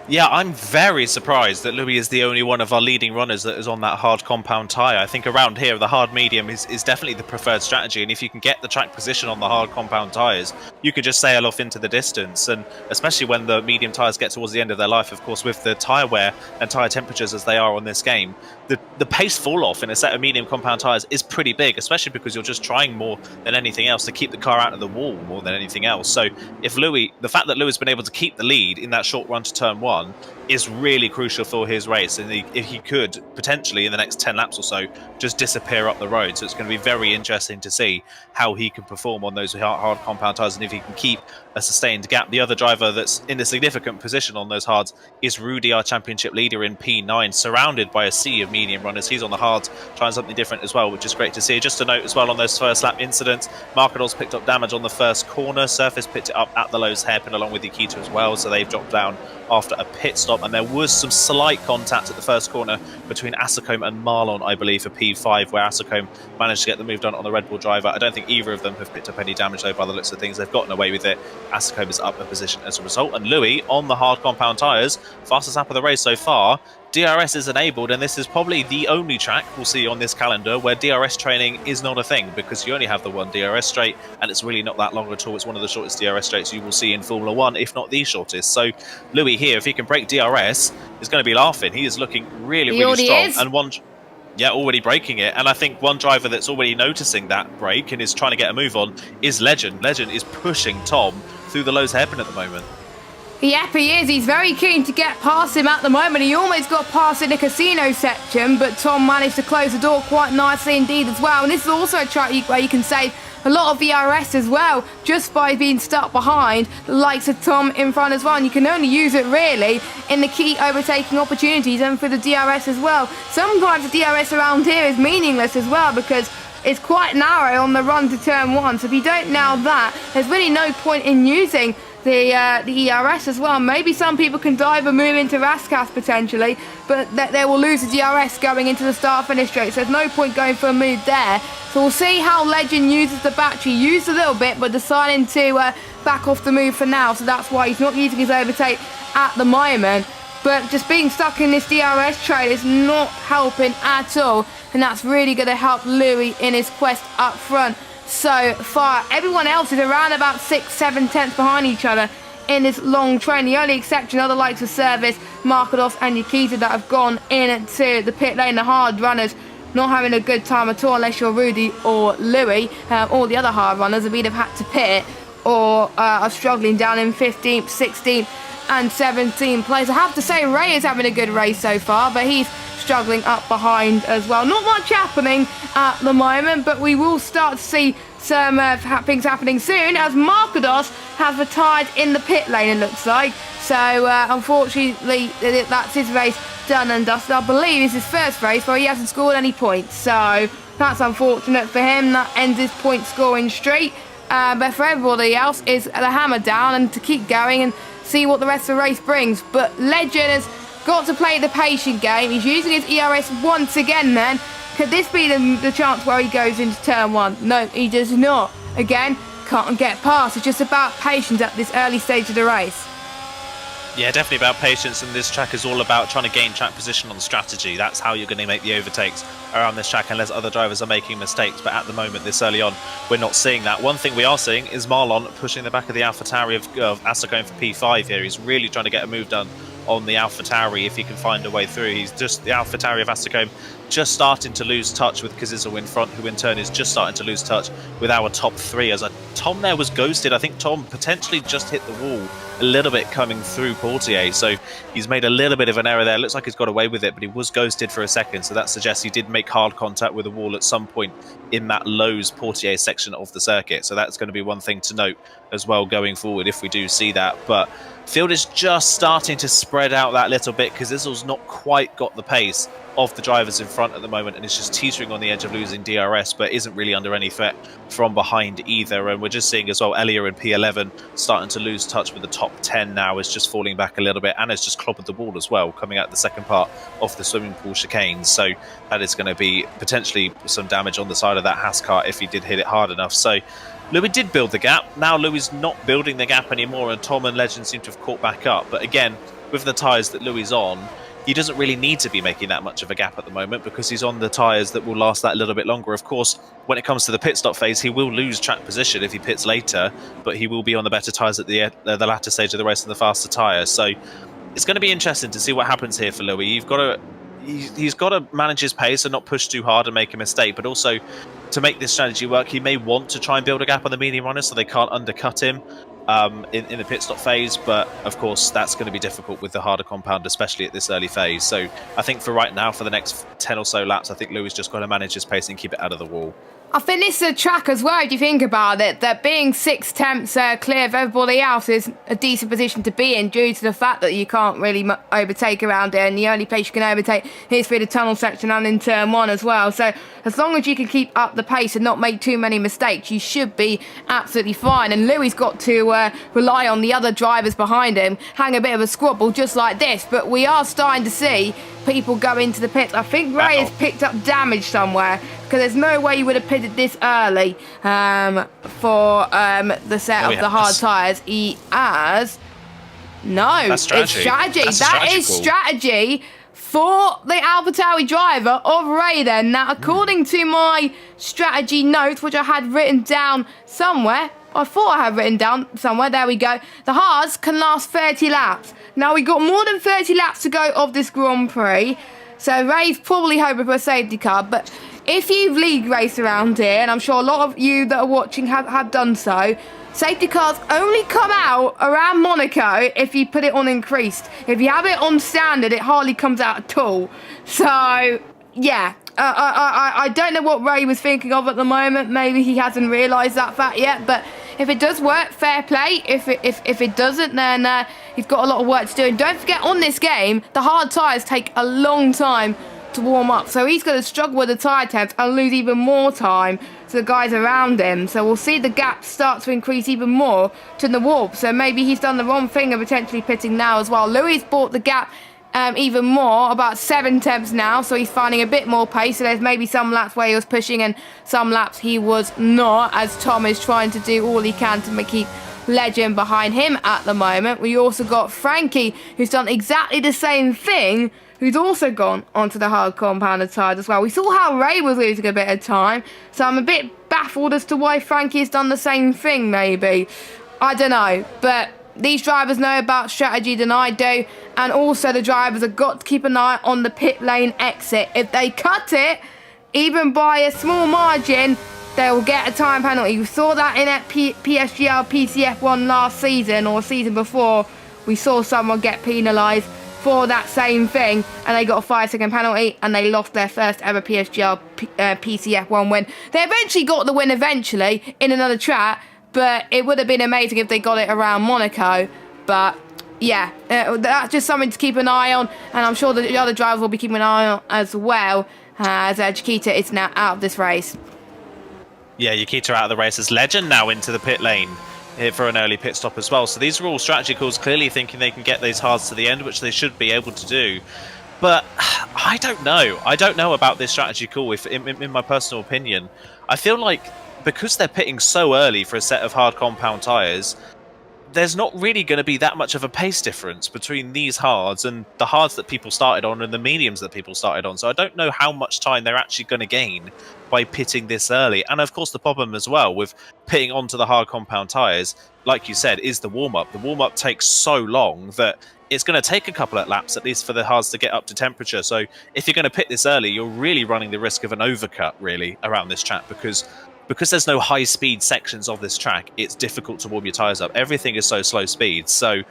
B: Yeah, I'm very surprised that Louis is the only one of our leading runners that is on that hard compound tyre. I think around here, the hard medium is definitely the preferred strategy. And if you can get the track position on the hard compound tyres, you can just sail off into the distance. And especially when the medium tyres get towards the end of their life, of course, with the tyre wear and tyre temperatures as they are on this game, the pace fall off in a set of medium compound tyres is pretty big, especially because you're just trying more than anything else to keep the car out of the wall more than anything else. So if the fact that Louis has been able to keep the lead in that short run to turn 1 is really crucial for his race, and if he could potentially in the next 10 laps or so just disappear up the road. So it's going to be very interesting to see how he can perform on those hard compound tyres and if he can keep a sustained gap. The other driver that's in a significant position on those hards is Rudy, our championship leader in P9, surrounded by a sea of medium runners. He's on the hards trying something different as well, which is great to see. Just a note as well on those first lap incidents, Markadol's picked up damage on the first corner, Surface picked it up at the Lowe's hairpin along with Nikita as well, so they've dropped down after a pit stop, and there was some slight contact at the first corner between Asacombe and Marlon, I believe, for P5, where Asacombe managed to get the move done on the Red Bull driver. I don't think either of them have picked up any damage though by the looks of things. They've gotten away with it. Asacombe is up a position as a result, and Louis on the hard compound tyres, fastest lap of the race so far. DRS is enabled, and this is probably the only track we'll see on this calendar where DRS training is not a thing, because you only have the one DRS straight, and it's really not that long at all. It's one of the shortest DRS straights you will see in Formula 1, if not the shortest. So Louis here, if he can break DRS, is going to be laughing. He is looking really strong. And already breaking it. And I think one driver that's already noticing that break and is trying to get a move on is Legend. Legend is pushing Tom through the Lowe's hairpin at the moment.
A: Yep, he is. He's very keen to get past him at the moment. He almost got past in the casino section, but Tom managed to close the door quite nicely indeed as well. And this is also a track where you can save a lot of VRS as well, just by being stuck behind the likes of Tom in front as well. And you can only use it really in the key overtaking opportunities and for the DRS as well. Sometimes the DRS around here is meaningless as well, because it's quite narrow on the run to turn one. So if you don't nail that, there's really no point in using the ERS as well. Maybe some people can dive and move into Rascas potentially, but they will lose the DRS going into the start-finish straight, so there's no point going for a move there. So we'll see how Legend uses the battery. Used a little bit, but deciding to back off the move for now, so that's why he's not using his overtake at the moment. But just being stuck in this DRS trade is not helping at all, and that's really going to help Louis in his quest up front. So far, everyone else is around about 6-7 tenths behind each other in this long train. The only exception are the likes of Service, Markados and Nikita that have gone into the pit lane. The hard runners not having a good time at all, unless you're Rudy or Louis. All the other hard runners have either had to pit or are struggling down in 15th, 16th and 17th place. I have to say Ray is having a good race so far, but he's struggling up behind as well. Not much happening at the moment, but we will start to see some things happening soon, as Markados has retired in the pit lane, it looks like. So unfortunately that's his race done and dusted. I believe it's his first race where he hasn't scored any points, so that's unfortunate for him. That ends his point scoring streak, but for everybody else is the hammer down and to keep going and see what the rest of the race brings. But Legend has got to play the patient game. He's using his ERS once again then. Could this be the chance where he goes into turn one? No, he does not. Again, can't get past. It's just about patience at this early stage of the race.
B: Yeah, definitely about patience, and this track is all about trying to gain track position on strategy. That's how you're going to make the overtakes around this track, unless other drivers are making mistakes. But at the moment, this early on, we're not seeing that. One thing we are seeing is Marlon pushing the back of the AlphaTauri of Asacombe for P5 here. He's really trying to get a move done on the AlphaTauri if he can find a way through. He's just the AlphaTauri of Asacombe just starting to lose touch with Kazizel in front, who in turn is just starting to lose touch with our top three. As Tom there was ghosted. I think Tom potentially just hit the wall a little bit coming through Portier, so he's made a little bit of an error there. Looks like he's got away with it, but he was ghosted for a second, so that suggests he did make hard contact with the wall at some point in that Lowe's Portier section of the circuit. So that's going to be one thing to note as well going forward if we do see that. But field is just starting to spread out that little bit, because Kazizel's not quite got the pace of the drivers in front at the moment, and it's just teetering on the edge of losing DRS, but isn't really under any threat from behind either. And we're just seeing as well Elia in P11 starting to lose touch with the top 10 now, is just falling back a little bit, and has just clobbered the wall as well coming out the second part of the swimming pool chicane. So that is going to be potentially some damage on the side of that Haas car if he did hit it hard enough. So Louis did build the gap. Now Louis is not building the gap anymore, and Tom and Legend seem to have caught back up. But again, with the tyres that Louis is on, he doesn't really need to be making that much of a gap at the moment, because he's on the tyres that will last that little bit longer. Of course, when it comes to the pit stop phase, he will lose track position if he pits later, but he will be on the better tyres at the latter stage of the race and the faster tyres. So it's going to be interesting to see what happens here for Louis. He's got to manage his pace and not push too hard and make a mistake, but also to make this strategy work, he may want to try and build a gap on the medium runners so they can't undercut him. in the pit stop phase, but of course that's going to be difficult with the harder compound, especially at this early phase. So I think for right now, for the next 10 or so laps, I think Louis just got to manage his pace and keep it out of the wall.
A: I think this is a track as well, if you think about it, that being 6 tenths clear of everybody else is a decent position to be in due to the fact that you can't really overtake around here, and the only place you can overtake is through the tunnel section and in turn 1 as well. So as long as you can keep up the pace and not make too many mistakes, you should be absolutely fine. And Louis got to rely on the other drivers behind him, hang a bit of a squabble just like this, but we are starting to see people go into the pits. I think Ray has picked up damage somewhere, because there's no way you would have pitted this early for the set of the hard tyres. He has... No, it's strategy. That is strategy for the AlphaTauri driver of Ray then. Now, according to my strategy notes, which I had written down somewhere, I thought I had written down somewhere, there we go. The hards can last 30 laps. Now, we got more than 30 laps to go of this Grand Prix, so Ray's probably hoping for a safety car, but if you've league raced around here, and I'm sure a lot of you that are watching have done so, safety cars only come out around Monaco if you put it on increased. If you have it on standard, it hardly comes out at all. So, yeah. I don't know what Ray was thinking of at the moment. Maybe he hasn't realised that fact yet. But if it does work, fair play. If it doesn't, then he's got a lot of work to do. And don't forget, on this game, the hard tyres take a long time to warm up. So he's going to struggle with the tyre temps and lose even more time to the guys around him. So we'll see the gap start to increase even more to the warp. So maybe he's done the wrong thing of potentially pitting now as well. Louis bought the gap even more, about 7 tenths now, so he's finding a bit more pace. So there's maybe some laps where he was pushing and some laps he was not, as Tom is trying to do all he can to keep Legend behind him at the moment. We also got Frankie, who's done exactly the same thing, who's also gone onto the hard compounded side as well. We saw how Ray was losing a bit of time, so I'm a bit baffled as to why Frankie has done the same thing, maybe. I don't know, but these drivers know about strategy than I do, and also the drivers have got to keep an eye on the pit lane exit. If they cut it, even by a small margin, they will get a time penalty. We saw that in at PSGL PCF1 last season, or season before. We saw someone get penalised for that same thing, and they got a 5-second penalty, and they lost their first ever PSGL PCF1 win. They eventually got the win eventually in another track, but it would have been amazing if they got it around Monaco. But yeah, that's just something to keep an eye on, and I'm sure the other drivers will be keeping an eye on as well, as Chiquita is now out of this race.
B: Yeah, Chiquita out of the race, as Legend now into the pit lane here for an early pit stop as well. So these are all strategy calls, clearly thinking they can get these hards to the end, which they should be able to do. But I don't know. I don't know about this strategy call, if in my personal opinion. I feel like because they're pitting so early for a set of hard compound tyres, there's not really going to be that much of a pace difference between these hards and the hards that people started on and the mediums that people started on. So I don't know how much time they're actually going to gain by pitting this early. And of course, the problem as well with pitting onto the hard compound tyres, like you said, is the warm-up. The warm-up takes so long that it's going to take a couple of laps, at least for the hards to get up to temperature. So if you're going to pit this early, you're really running the risk of an overcut, really, around this track, because there's no high-speed sections of this track, it's difficult to warm your tyres up. Everything is so slow speed. So,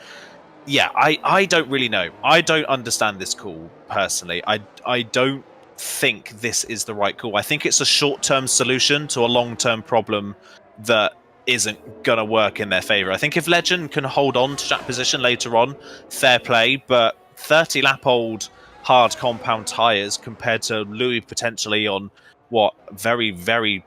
B: yeah, I don't really know. I don't understand this call, personally. I don't think this is the right call. I think it's a short-term solution to a long-term problem that isn't going to work in their favour. I think if Legend can hold on to that position later on, fair play, but 30-lap-old hard compound tyres compared to Louis potentially on, what, very, very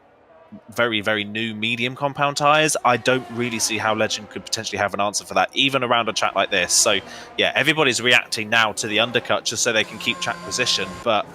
B: new medium compound tyres, I don't really see how Legend could potentially have an answer for that, even around a track like this. So yeah, everybody's reacting now to the undercut just so they can keep track position, but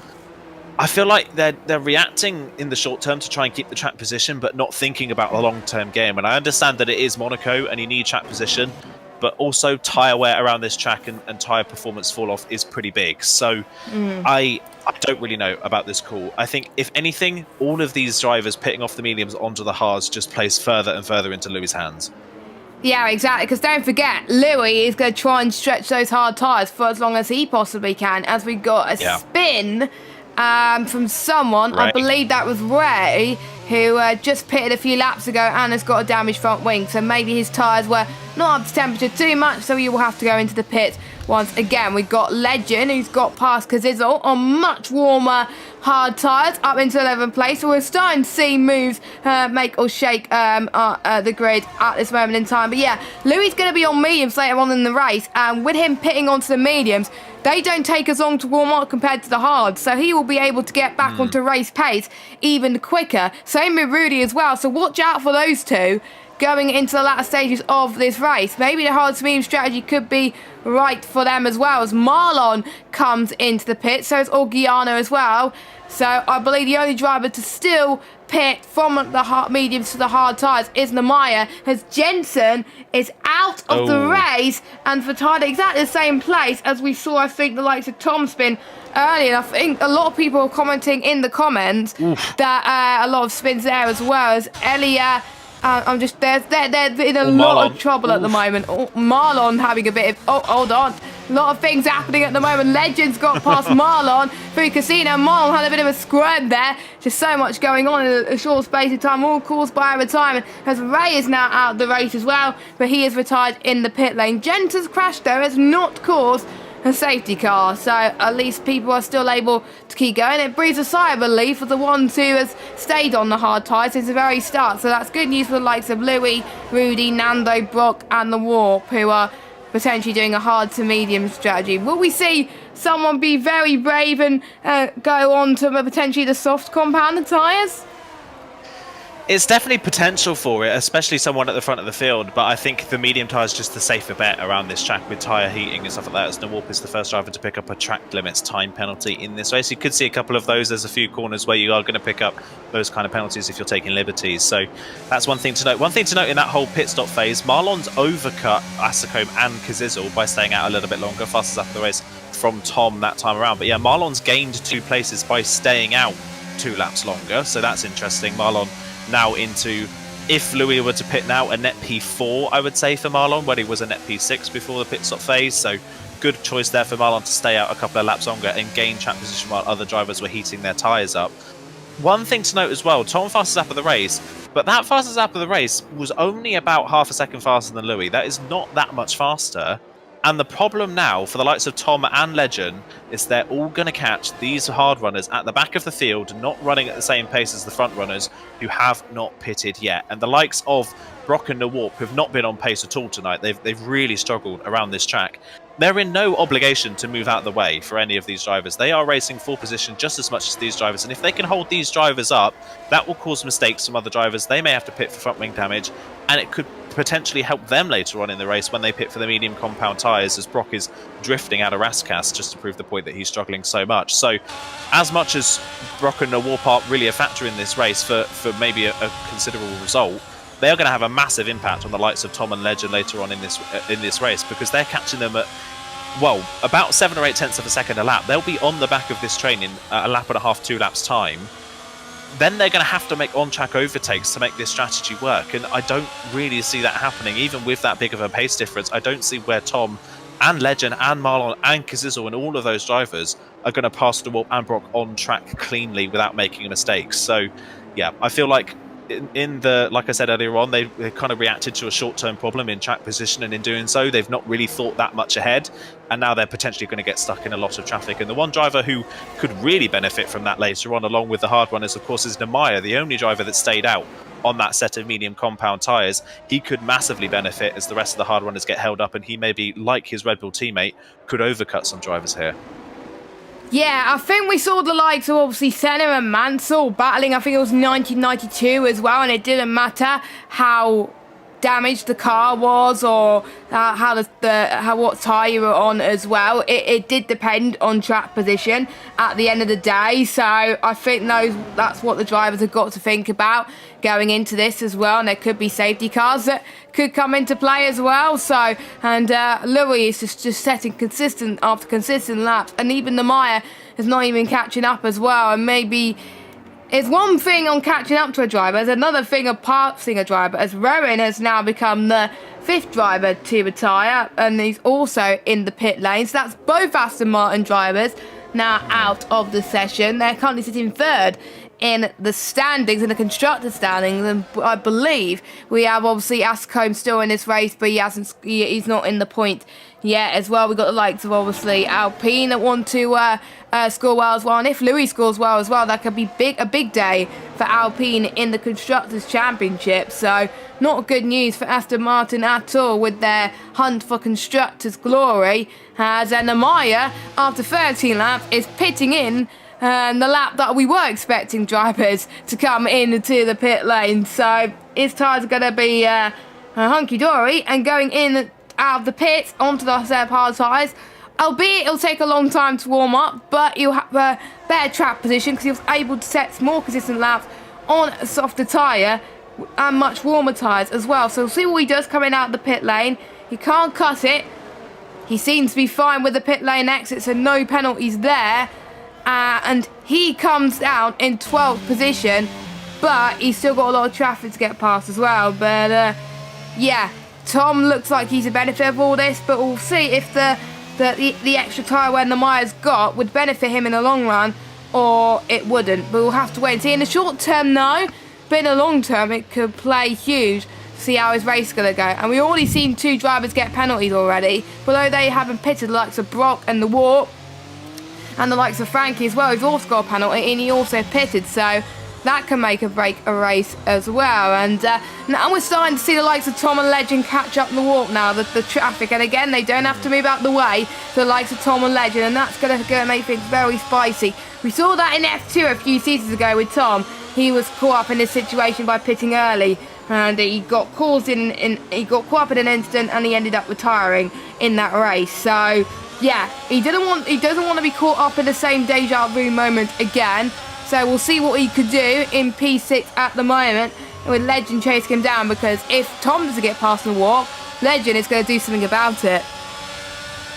B: I feel like they're reacting in the short term to try and keep the track position, but not thinking about the long-term game. And I understand that it is Monaco and you need track position, but also tyre wear around this track and tyre performance fall off is pretty big. So I don't really know about this call. I think, if anything, all of these drivers pitting off the mediums onto the hards just plays further and further into Louis' hands.
A: Yeah, exactly, because don't forget, Louis is going to try and stretch those hard tyres for as long as he possibly can, as we got a spin from someone, Ray. I believe that was Ray. who just pitted a few laps ago and has got a damaged front wing. So maybe his tyres were not up to temperature too much, so he will have to go into the pit once again. We've got Legend, who's got past Kazizel on much warmer hard tyres up into 11th place. So we're starting to see moves make or shake the grid at this moment in time. But yeah, Louis going to be on mediums later on in the race, and with him pitting onto the mediums, they don't take as long to warm up compared to the hards, so he will be able to get back onto race pace even quicker. Same with Rudy as well, so watch out for those two going into the latter stages of this race. Maybe the hard to medium strategy could be right for them as well, as Marlon comes into the pit, so is Orgiano as well. So I believe the only driver to still pit from the hard mediums to the hard tyres is Nemaya, as Jensen is out of the race and retired exactly the same place as we saw, I think, the likes of Tom spin earlier. And I think a lot of people are commenting in the comments that a lot of spins there as well, as Elia. They're in a lot of trouble at the moment. Marlon having a bit of, hold on. A lot of things happening at the moment. Legend's got past Marlon through Casino. Marlon had a bit of a squirm there. Just so much going on in a short space of time, all caused by a retirement. As Ray is now out of the race as well, but he is retired in the pit lane. Jensen's crash, though, has not caused a safety car, so at least people are still able to keep going. It breathes a sigh of relief for the ones who has stayed on the hard tyres since the very start, so that's good news for the likes of Louis, Rudy, Nando, Brock and the Warp, who are potentially doing a hard to medium strategy. Will we see someone be very brave and go on to potentially the soft compounded tyres?
B: It's definitely potential for it, especially someone at the front of the field, but I think the medium tyre is just the safer bet around this track with tyre heating and stuff like that, as Nawalp is the first driver to pick up a track limits time penalty in this race. You could see a couple of those. There's a few corners where you are going to pick up those kind of penalties if you're taking liberties, so that's one thing to note. One thing to note in that whole pit stop phase, Marlon's overcut Asacombe and Kazizel by staying out a little bit longer, fastest up the race from Tom that time around. But yeah, Marlon's gained 2 places by staying out 2 laps longer, so that's interesting. Marlon now into, if Louis were to pit now, a net P4, I would say, for Marlon, when he was a net P6 before the pit stop phase. So good choice there for Marlon to stay out a couple of laps longer and gain track position while other drivers were heating their tyres up. One thing to note as well, Tom fastest lap of the race, but that fastest lap of the race was only about half a second faster than Louis. That is not that much faster. And the problem now for the likes of Tom and Legend is they're all going to catch these hard runners at the back of the field, not running at the same pace as the front runners who have not pitted yet. And the likes of Brock and Nawalp, who have not been on pace at all tonight, they've really struggled around this track. They're in no obligation to move out of the way for any of these drivers. They are racing for position just as much as these drivers. And if they can hold these drivers up, that will cause mistakes from other drivers. They may have to pit for front wing damage, and it could potentially help them later on in the race when they pit for the medium compound tyres, as Brock is drifting out of Raskas just to prove the point that he's struggling so much. So as much as Brock and Nawalp aren't really a factor in this race for maybe a considerable result, they are going to have a massive impact on the likes of Tom and Legend later on in this race, because they're catching them at, well, about 7 or 8 tenths of a second a lap. They'll be on the back of this train in a lap and a half, 2 laps time. Then they're going to have to make on-track overtakes to make this strategy work, and I don't really see that happening. Even with that big of a pace difference, I don't see where Tom and Legend and Marlon and Kazizel and all of those drivers are going to pass the Warp and Brock on track cleanly without making a mistake. So yeah, I feel like in the, like I said earlier on, they kind of reacted to a short-term problem in track position, and in doing so they've not really thought that much ahead, and now they're potentially going to get stuck in a lot of traffic. And the one driver who could really benefit from that later on, along with the hard runners, of course, is Nemaya, the only driver that stayed out on that set of medium compound tyres. He could massively benefit as the rest of the hard runners get held up, and he maybe, like his Red Bull teammate, could overcut some drivers here.
A: Yeah, I think we saw the likes of obviously Senna and Mansell battling. I think it was 1992 as well, and it didn't matter how damaged the car was or how what tyre you were on as well. It did depend on track position at the end of the day. So I think that's what the drivers have got to think about going into this as well. And there could be safety cars that could come into play as well. So, and Louis is just setting consistent after consistent laps, and even Nemaya is not even catching up as well. And maybe it's one thing on catching up to a driver, it's another thing of passing a driver, as Rowan has now become the 5th driver to retire, and he's also in the pit lane. So that's both Aston Martin drivers now out of the session. They're currently sitting 3rd in the standings, in the constructor standings, and I believe we have obviously Ascombe still in this race, but he's not in the point yet as well. We've got the likes of obviously Alpine that want to score well as well, and if Louis scores well as well, that could be a big day for Alpine in the Constructors' Championship. So not good news for Aston Martin at all with their hunt for Constructors' glory, as Namaya, after 13 laps, is pitting in the lap that we were expecting drivers to come into the pit lane. So his tyres are going to be hunky-dory and going in out of the pits onto the hard tyres. Albeit it'll take a long time to warm up, but he'll have a better track position because he was able to set more consistent laps on a softer tyre and much warmer tyres as well. So we'll see what he does coming out of the pit lane. He can't cut it. He seems to be fine with the pit lane exit, so no penalties there. And he comes down in 12th position, but he's still got a lot of traffic to get past as well. But yeah, Tom looks like he's a benefit of all this, but we'll see if the extra tyre wear Namaya's got would benefit him in the long run, or it wouldn't. But we'll have to wait and see. In the short term, no, but in the long term, it could play huge to see how his race is going to go. And we've already seen 2 drivers get penalties already, but although they haven't pitted, the likes of Brock and the Warp, and the likes of Frankie as well, he's also got a penalty, and he also pitted, so that can make or break a race as well. And now we're starting to see the likes of Tom and Legend catch up in the Warp now, the traffic, and again, they don't have to move out the way for the likes of Tom and Legend, and that's going to make things very spicy. We saw that in F2 a few seasons ago with Tom. He was caught up in this situation by pitting early, and he got caught up in an incident, and he ended up retiring in that race. So yeah, he doesn't want to be caught up in the same deja vu moment again. So we'll see what he could do in P6 at the moment with Legend chasing him down, because if Tom doesn't get past the Warp, Legend is going to do something about it.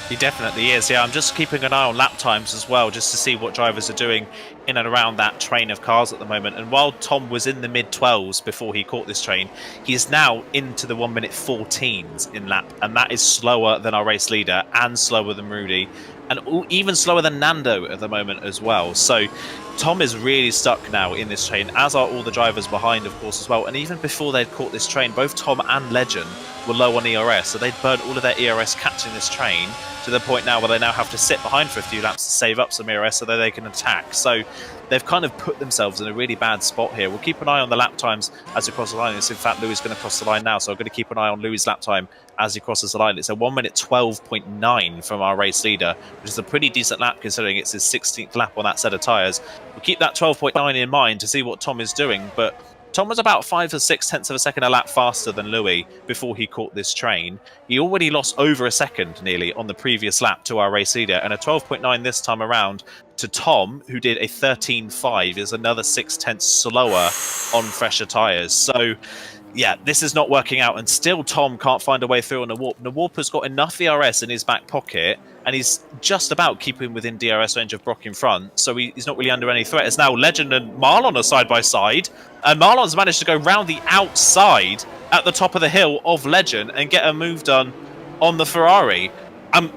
B: He definitely is, yeah. I'm just keeping an eye on lap times as well, just to see what drivers are doing in and around that train of cars at the moment. And while Tom was in the mid-12s before he caught this train, he is now into the 1 minute 14s in lap, and that is slower than our race leader and slower than Rudy, and even slower than Nando at the moment as well. So Tom is really stuck now in this train, as are all the drivers behind, of course, as well. And even before they'd caught this train, both Tom and Legend were low on ERS, so they'd burned all of their ERS catching this train, to the point now where they now have to sit behind for a few laps to save up some ERS so that they can attack. So they've kind of put themselves in a really bad spot here. We'll keep an eye on the lap times as he crosses the line. It's in fact Louis is going to cross the line now, so I'm going to keep an eye on Louis' lap time as he crosses the line. It's a 1 minute 12.9 from our race leader, which is a pretty decent lap considering it's his 16th lap on that set of tyres. We'll keep that 12.9 in mind to see what Tom is doing, but Tom was about 5 or 6 tenths of a second a lap faster than Louis before he caught this train. He already lost over a second nearly on the previous lap to our race leader, and a 12.9 this time around to Tom, who did a 13.5, is another 6 tenths slower on fresher tyres. So yeah, this is not working out, and still Tom can't find a way through on the Warp. The Warp has got enough ERS in his back pocket, and he's just about keeping within DRS range of Brock in front, so he's not really under any threat. As now Legend and Marlon are side by side, and Marlon's managed to go round the outside at the top of the hill of Legend and get a move done on the Ferrari. I'm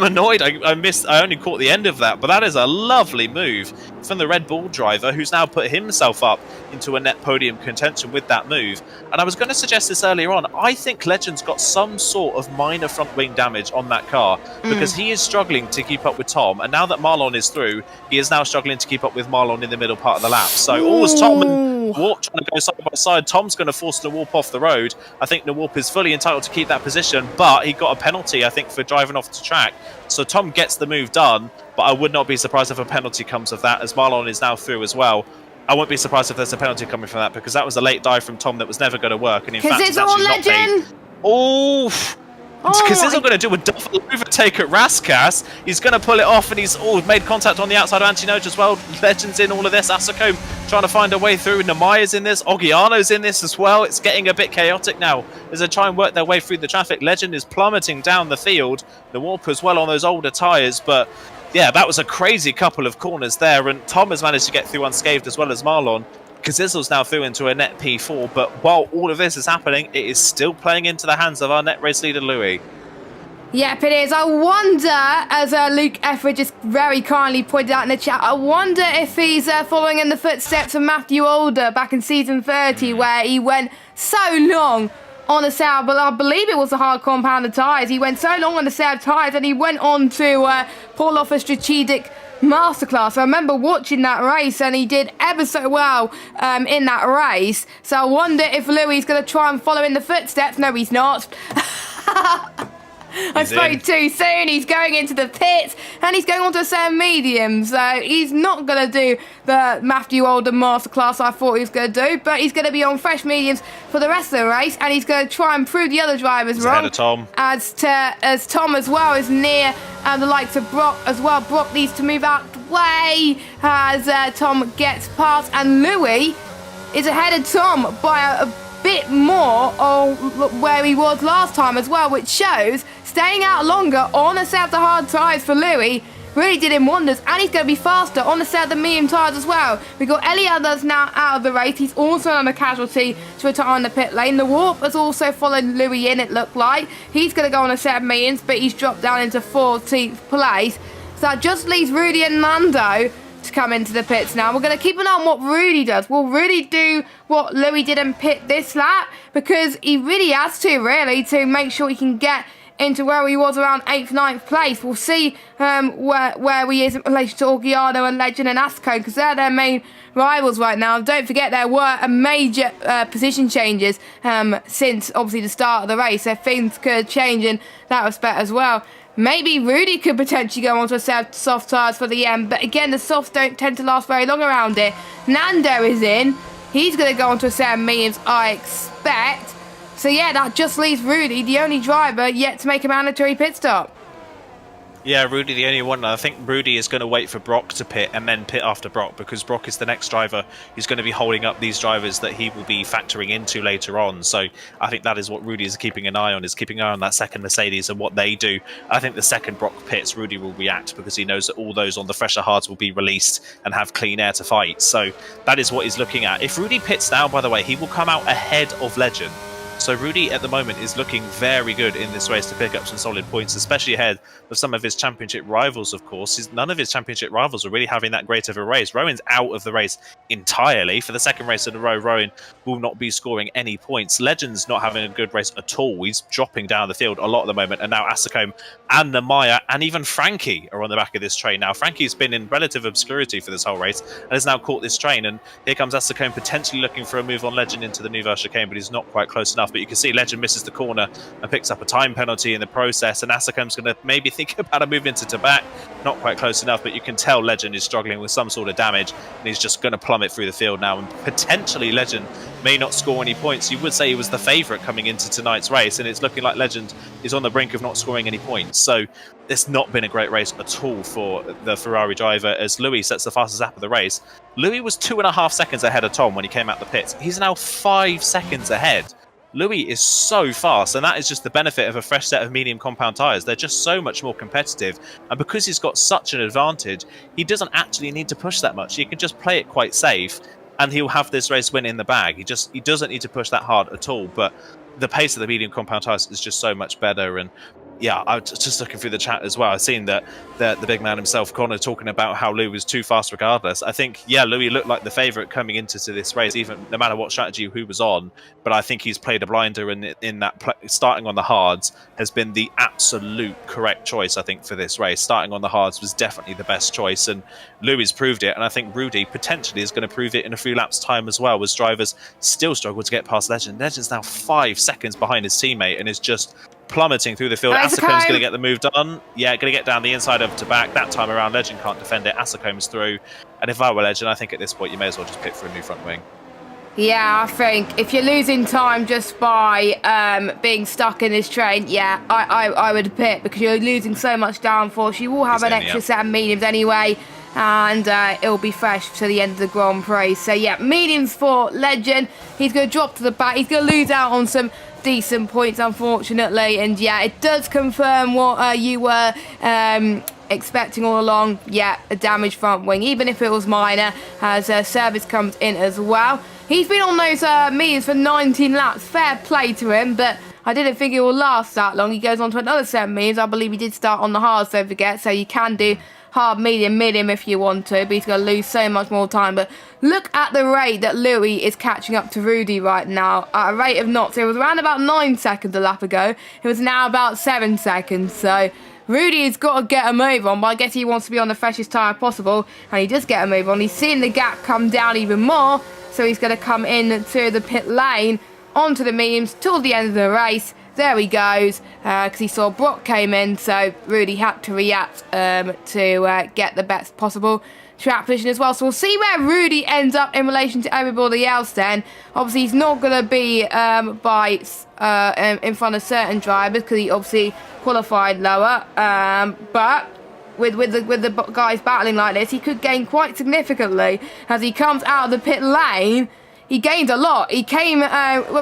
B: annoyed. I only caught the end of that, but that is a lovely move from the Red Bull driver, who's now put himself up into a net podium contention with that move. And I was going to suggest this earlier on. I think Legend's got some sort of minor front wing damage on that car, because he is struggling to keep up with Tom. And now that Marlon is through, he is now struggling to keep up with Marlon in the middle part of the lap. So all was Tom and Warp trying to go side by side. Tom's going to force the Warp off the road. I think the Warp is fully entitled to keep that position, but he got a penalty, I think, for driving off the track. So Tom gets the move done, but I would not be surprised if a penalty comes of that, as Marlon is now through as well. I wouldn't be surprised if there's a penalty coming from that, because that was a late dive from Tom that was never going to work, and in fact it's actually not paid. Oh, because he's going to do a double overtake at Raskas. He's going to pull it off, and he's made contact on the outside of Antinoj as well. Legend's in all of this. Asako trying to find a way through. Namaya's in this. Ogiano's in this as well. It's getting a bit chaotic now as they try and work their way through the traffic. Legend is plummeting down the field. The Warp as well on those older tyres, but yeah, that was a crazy couple of corners there, and Tom has managed to get through unscathed as well as Marlon. Kazizel's now through into a net P4, but while all of this is happening, it is still playing into the hands of our net race leader, Louis.
A: Yep, it is. I wonder, as Luke Etheridge just very kindly pointed out in the chat, I wonder if he's following in the footsteps of Matthew Alder back in season 30, where he went so long on the Saab, but I believe it was the hard compounded tyres. He went so long on the Saab tyres and he went on to pull off a strategic masterclass. I remember watching that race and he did ever so well in that race. So I wonder if Louis is going to try and follow in the footsteps. No, he's not. I spoke too soon. He's going into the pits and he's going on to a set of medium. So he's not going to do the Matthew Alden masterclass I thought he was going to do, but he's going to be on fresh mediums for the rest of the race and he's going to try and prove the other drivers wrong.
B: Ahead of Tom.
A: As Tom as well is near the likes of Brock as well. Brock needs to move out the way as Tom gets past, and Louis is ahead of Tom by a bit more of where he was last time as well, which shows staying out longer on a set of the hard tyres for Louis really did him wonders, and he's going to be faster on the set of the medium tyres as well. We've got Ellie Others now out of the race. He's also on a casualty to retire in the pit lane. The Warp has also followed Louis in, it looked like. He's going to go on a set of mediums, but he's dropped down into 14th place. So that just leaves Rudy and Nando to come into the pits now. We're going to keep an eye on what Rudy does. Will Rudy do what Louis did in pit this lap? Because he really has to, really, to make sure he can get into where he was around 8th, 9th place. We'll see where he is in relation to Orgiano and Legend and Asco, because they're their main rivals right now. Don't forget there were a major position changes since obviously the start of the race, so things could change in that respect as well. Maybe Rudy could potentially go on to a set of soft tyres for the end, but again, the softs don't tend to last very long around it. Nando is in. He's going to go on to a set of mediums, I expect. So yeah, that just leaves Rudy, the only driver yet to make a mandatory pit stop.
B: Yeah, Rudy the only one. I think Rudy is going to wait for Brock to pit and then pit after Brock, because Brock is the next driver who's going to be holding up these drivers that he will be factoring into later on. So I think that is what Rudy is keeping an eye on, is keeping an eye on that second Mercedes and what they do. I think the second Brock pits, Rudy will react, because he knows that all those on the fresher hards will be released and have clean air to fight. So that is what he's looking at. If Rudy pits now, by the way, he will come out ahead of Legend. So Rudy at the moment is looking very good in this race to pick up some solid points, especially ahead of some of his championship rivals, of course. None of his championship rivals are really having that great of a race. Rowan's out of the race entirely. For the second race in a row, Rowan will not be scoring any points. Legend's not having a good race at all. He's dropping down the field a lot at the moment. And now Asacombe and Namaya and even Frankie are on the back of this train. Now, Frankie's been in relative obscurity for this whole race and has now caught this train. And here comes Asacombe potentially looking for a move on Legend into the Nouvelle chicane, but he's not quite close enough. But you can see Legend misses the corner and picks up a time penalty in the process, and Asacombe's going to maybe think about a move into Tabac. Not quite close enough, but you can tell Legend is struggling with some sort of damage, and he's just going to plummet through the field now, and potentially Legend may not score any points. You would say he was the favourite coming into tonight's race, and it's looking like Legend is on the brink of not scoring any points. So it's not been a great race at all for the Ferrari driver, as Louis sets the fastest lap of the race. Louis was 2.5 seconds ahead of Tom when he came out the pits. He's now 5 seconds ahead. Louis is so fast, and that is just the benefit of a fresh set of medium compound tyres. They're just so much more competitive, and because he's got such an advantage, he doesn't actually need to push that much. He can just play it quite safe, and he'll have this race win in the bag. He doesn't need to push that hard at all, but the pace of the medium compound tyres is just so much better. And yeah, I was just looking through the chat as well. I've seen that the big man himself, Connor, talking about how Louis was too fast regardless. I think, yeah, Louis looked like the favourite coming into this race, even no matter what strategy who was on. But I think he's played a blinder in that starting on the hards has been the absolute correct choice, I think, for this race. Starting on the hards was definitely the best choice, and Louis proved it. And I think Rudy potentially is going to prove it in a few laps' time as well, as drivers still struggle to get past Legend. Legend's now 5 seconds behind his teammate and is just plummeting through the field. Asacombe's going to get the move done. Yeah, going to get down the inside of Tabac. That time around, Legend can't defend it. Asacombe's through. And if I were Legend, I think at this point you may as well just pit for a new front wing.
A: Yeah, I think if you're losing time just by being stuck in this train, yeah, I would pit, because you're losing so much downforce. You will have an extra set of mediums anyway, and it'll be fresh to the end of the Grand Prix. So yeah, mediums for Legend. He's going to drop to the back. He's going to lose out on some decent points, unfortunately, and yeah, it does confirm what you were expecting all along. Yeah, a damaged front wing, even if it was minor, as service comes in as well. He's been on those mediums for 19 laps. Fair play to him, but I didn't think it will last that long. He goes on to another 7 mediums. I believe he did start on the hards, don't forget, so you can do hard, medium if you want to, but he's going to lose so much more time. But look at the rate that Louis is catching up to Rudy right now at a rate of knots. It was around about 9 seconds a lap ago. It was now about 7 seconds. So Rudy has got to get a move on, but I guess he wants to be on the freshest tyre possible, and he does get a move on. He's seeing the gap come down even more, so he's going to come in to the pit lane, onto the mediums, till the end of the race. There he goes, because he saw Brock came in, so Rudy had to react to get the best possible track position as well. So we'll see where Rudy ends up in relation to everybody else then. Obviously, he's not going to be in front of certain drivers, because he obviously qualified lower, but with the guys battling like this, he could gain quite significantly. As he comes out of the pit lane, he gained a lot. He came,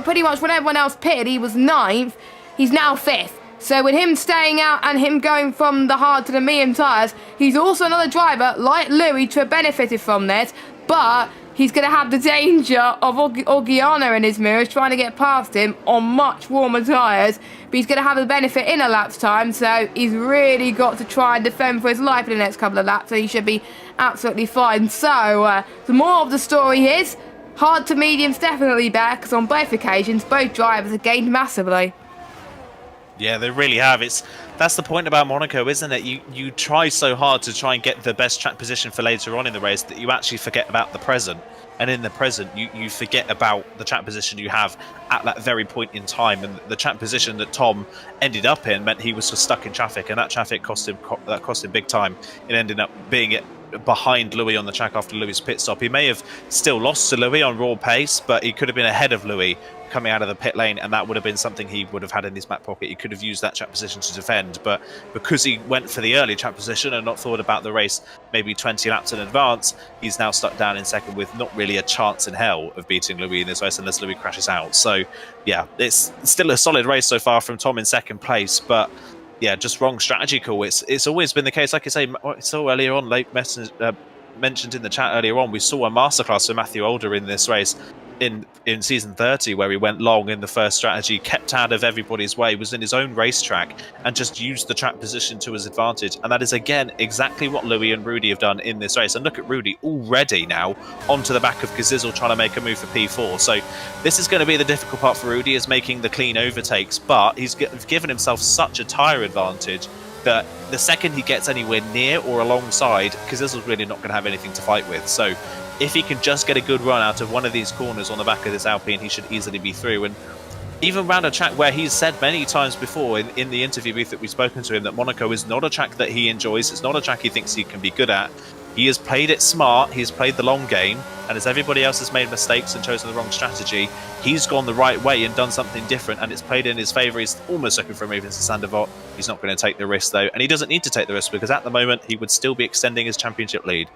A: pretty much when everyone else pitted, he was 9th. He's now 5th. So with him staying out and him going from the hard to the medium tyres, he's also another driver, like Louis, to have benefited from this. But he's going to have the danger of Orgiano in his mirrors, trying to get past him on much warmer tyres. But he's going to have the benefit in a lap's time, so he's really got to try and defend for his life in the next couple of laps, so he should be absolutely fine. So the moral of the story is, hard to medium's definitely better, because on both occasions, both drivers have gained massively.
B: Yeah, they really have. That's the point about Monaco, isn't it? You try so hard to try and get the best track position for later on in the race that you actually forget about the present. And in the present, you forget about the track position you have at that very point in time. And the track position that Tom ended up in meant he was just stuck in traffic, and that traffic cost him big time. It ended up being behind Louis on the track after Louis' pit stop. He may have still lost to Louis on raw pace, but he could have been ahead of Louis coming out of the pit lane, and that would have been something he would have had in his back pocket. He could have used that track position to defend, but because he went for the early track position and not thought about the race maybe 20 laps in advance, he's now stuck down in second with not really a chance in hell of beating Louis in this race unless Louis crashes out. So yeah, it's still a solid race so far from Tom in second place, but yeah, just wrong strategy call. It's always been the case. Like I say, so earlier on, mentioned in the chat earlier on, we saw a masterclass for Matthew Older in this race in season 30, where he went long in the first strategy, kept out of everybody's way, was in his own racetrack, and just used the track position to his advantage. And that is, again, exactly what Louis and Rudy have done in this race. And look at Rudy already now onto the back of Kazizel, trying to make a move for P4. So this is going to be the difficult part for Rudy, is making the clean overtakes, but he's given himself such a tyre advantage that the second he gets anywhere near or alongside, Kazizel's really not going to have anything to fight with. So if he can just get a good run out of one of these corners on the back of this Alpine, he should easily be through. And even around a track where he's said many times before in the interview booth that we've spoken to him that Monaco is not a track that he enjoys, it's not a track he thinks he can be good at. He has played it smart, he's played the long game, and as everybody else has made mistakes and chosen the wrong strategy, he's gone the right way and done something different, and it's played in his favour. He's almost looking for a move into Sandoval. He's not going to take the risk though, and he doesn't need to take the risk, because at the moment he would still be extending his championship lead.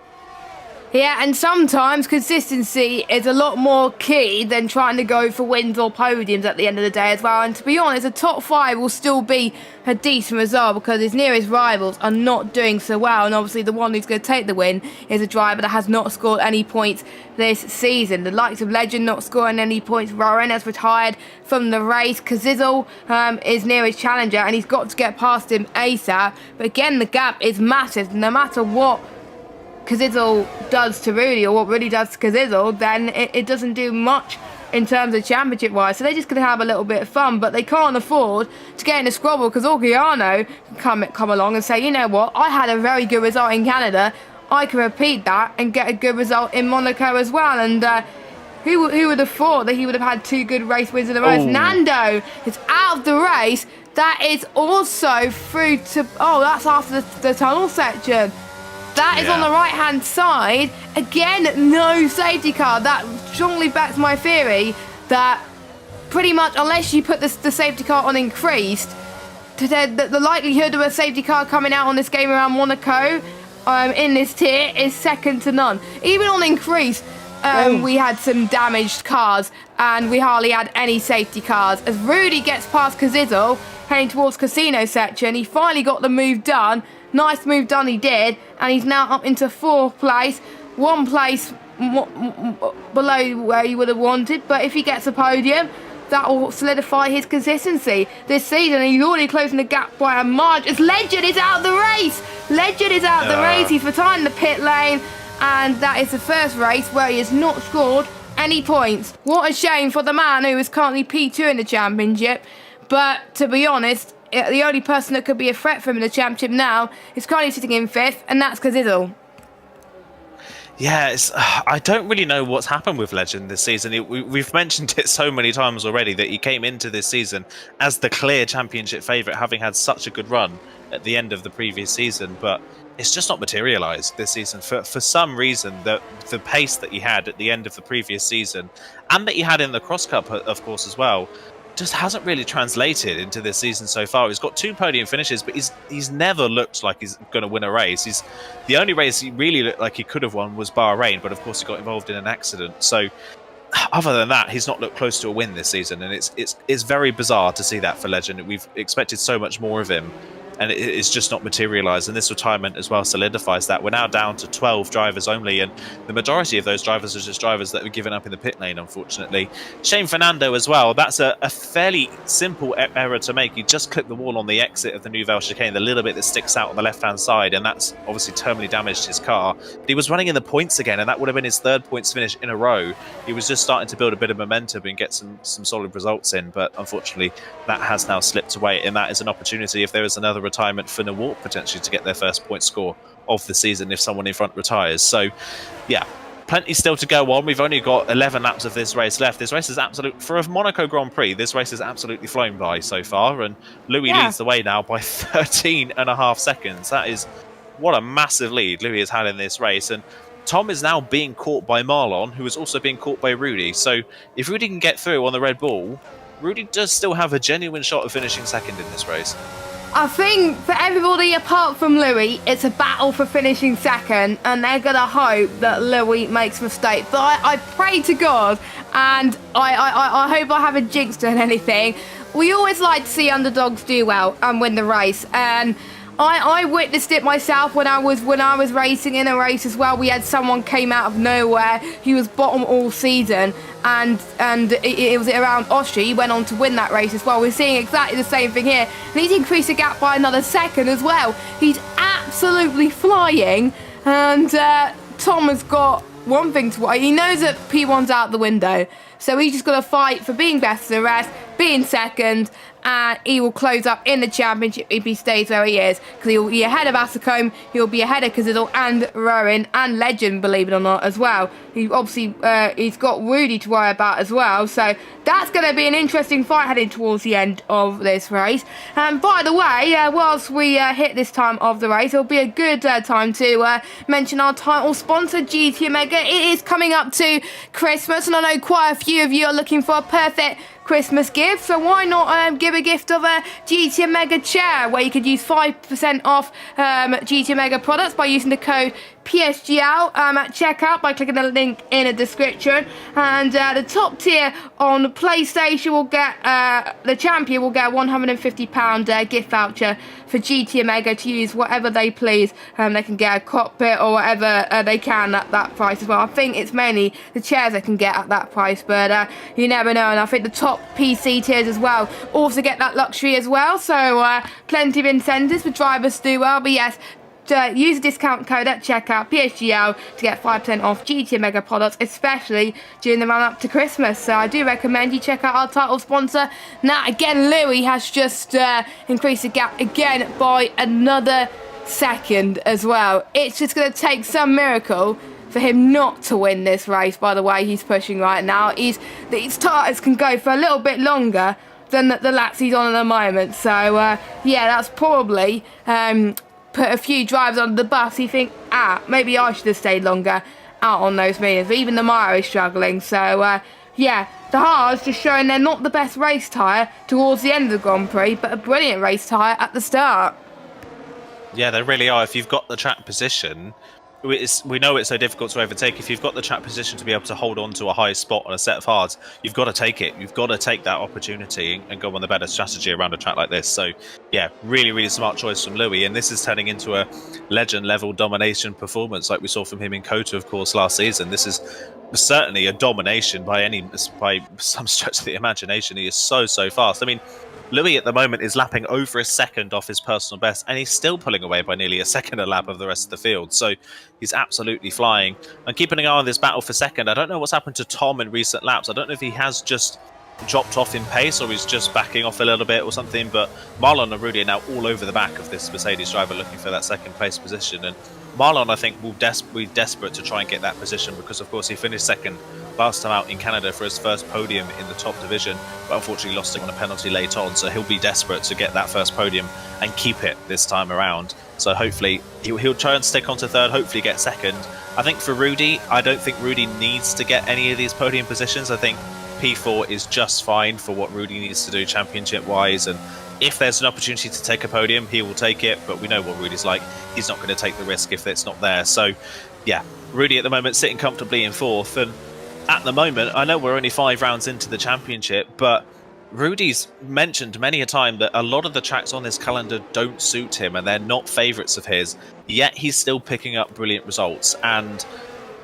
A: Yeah, and sometimes consistency is a lot more key than trying to go for wins or podiums at the end of the day as well. And to be honest, a top 5 will still be a decent result, because his nearest rivals are not doing so well. And obviously the one who's going to take the win is a driver that has not scored any points this season. The likes of Legend not scoring any points. Rowan has retired from the race. Kazizel is nearest challenger, and he's got to get past him ASAP. But again, the gap is massive. No matter what Kazizel does to Rudy, or what Rudy does to Kazizel, then it doesn't do much in terms of championship wise. So they're just going to have a little bit of fun, but they can't afford to get in a squabble, because Orgiano can come along and say, you know what, I had a very good result in Canada, I can repeat that and get a good result in Monaco as well. And who would have thought that he would have had 2 good race wins in a row? Nando is out of the race. That is also through to, that's after the tunnel section. That is on the right-hand side. Again, no safety car. That strongly backs my theory that pretty much, unless you put the safety car on increased, the likelihood of a safety car coming out on this game around Monaco in this tier is second to none. Even on increased, we had some damaged cars, and we hardly had any safety cars. As Rudy gets past Kazizel, heading towards Casino section, he finally got the move done. Nice move done he did, and he's now up into 4th place, 1 place below where he would have wanted. But if he gets a podium, that will solidify his consistency this season. And he's already closing the gap by a margin. As Legend is out of the race. Legend is out of the race. He's retiring the pit lane. And that is the first race where he has not scored any points. What a shame for the man who is currently P2 in the championship. But to be honest, the only person that could be a threat for him in the championship now is currently sitting in 5th, and that's Kazizel.
B: Yeah, I don't really know what's happened with Legend this season. We've mentioned it so many times already that he came into this season as the clear championship favourite, having had such a good run at the end of the previous season, but it's just not materialised this season. For some reason, the pace that he had at the end of the previous season, and that he had in the Cross Cup, of course, as well, just hasn't really translated into this season so far. He's got 2 podium finishes, but he's never looked like he's going to win a race. The only race he really looked like he could have won was Bahrain, but of course he got involved in an accident. So other than that, he's not looked close to a win this season, and it's very bizarre to see that for Legend. We've expected so much more of him, and it's just not materialised. And this retirement as well solidifies that. We're now down to 12 drivers only, and the majority of those drivers are just drivers that were given up in the pit lane, unfortunately. Shane Fernando as well. That's a fairly simple error to make. He just clipped the wall on the exit of the Nouvelle chicane, the little bit that sticks out on the left-hand side, and that's obviously terminally damaged his car. But he was running in the points again, and that would have been his 3rd points finish in a row. He was just starting to build a bit of momentum and get some solid results in, but unfortunately that has now slipped away, and that is an opportunity if there is another retirement for Nawalk potentially to get their first point score of the season if someone in front retires. So yeah, plenty still to go on. We've only got 11 laps of this race left. This race is absolute for a Monaco Grand Prix. This race has absolutely flown by so far, and Louis leads the way now by 13.5 seconds. That is what a massive lead Louis has had in this race, and Tom is now being caught by Marlon, who is also being caught by Rudy. So if Rudy can get through on the Red Bull, Rudy does still have a genuine shot of finishing second in this race.
A: I think for everybody apart from Louis, it's a battle for finishing second, and they're going to hope that Louis makes a mistake. But I pray to God, and I hope I haven't jinxed on anything. We always like to see underdogs do well and win the race, and I witnessed it myself when I was racing in a race as well. We had someone came out of nowhere. He was bottom all season, and it was around Austria. He went on to win that race as well. We're seeing exactly the same thing here, and he's increased the gap by another second as well. He's absolutely flying, and Tom has got one thing to watch. He knows that P1's out the window, so he's just got to fight for being best of the rest, being second, and he will close up in the championship if he stays where he is, because he'll be ahead of Asacombe, he'll be ahead of Kazizel and Rowan and Legend, believe it or not, as well. He obviously he's got Rudy to worry about as well, so that's going to be an interesting fight heading towards the end of this race. And by the way, whilst we hit this time of the race, it'll be a good time to mention our title sponsor, GT Omega. It is coming up to Christmas, and I know quite a few of you are looking for a perfect Christmas gift, so why not give a gift of a GT Omega chair, where you could use 5% off GT Omega products by using the code PSGL at checkout by clicking the link in the description. And the top tier on PlayStation will get the champion will get a £150 gift voucher for GT Omega to use whatever they please. They can get a cockpit or whatever they can at that price as well. I think it's mainly the chairs they can get at that price, but you never know. And I think the top PC tiers as well also get that luxury as well. So plenty of incentives for drivers to do well. But yes, use the discount code at checkout, PSGL, to get 5% off GT Omega products, especially during the run-up to Christmas. So I do recommend you check out our title sponsor. Now, again, Louis has just increased the gap again by another second as well. It's just going to take some miracle for him not to win this race. By the way, he's pushing right now. His tyres can go for a little bit longer than the laps he's on at the moment. So, yeah, that's probably put a few drivers under the bus. You think, maybe I should have stayed longer out on those mediums. But even the Maya is struggling. So, yeah, the Haas just showing they're not the best race tyre towards the end of the Grand Prix, but a brilliant race tyre at the start.
B: Yeah, they really are. If you've got the track position, we know it's so difficult to overtake. If you've got the track position to be able to hold on to a high spot on a set of hards, you've got to take it. You've got to take that opportunity and go on the better strategy around a track like this. So, yeah, really, really smart choice from Louis. And this is turning into a legend-level domination performance like we saw from him in COTA, of course, last season. This is certainly a domination by some stretch of the imagination. He is so fast. I mean, Louis at the moment is lapping over a second off his personal best, and he's still pulling away by nearly a second a lap of the rest of the field. So he's absolutely flying. I'm keeping an eye on this battle for second. I don't know what's happened to Tom in recent laps. I don't know if he has just dropped off in pace or he's just backing off a little bit or something, but Marlon and Rudy are now all over the back of this Mercedes driver looking for that second place position, and Marlon, I think, will be desperate to try and get that position because, of course, he finished second last time out in Canada for his first podium in the top division, but unfortunately lost it on a penalty late on, so he'll be desperate to get that first podium and keep it this time around. So hopefully he'll try and stick on to third, hopefully get second. I think for Rudy, I don't think Rudy needs to get any of these podium positions. I think P4 is just fine for what Rudy needs to do championship-wise, and if there's an opportunity to take a podium, he will take it, but we know what Rudy's like. He's not going to take the risk if it's not there. So, yeah, Rudy at the moment sitting comfortably in fourth, and at the moment, I know we're only 5 rounds into the championship, but Rudy's mentioned many a time that a lot of the tracks on this calendar don't suit him, and they're not favourites of his, yet he's still picking up brilliant results, and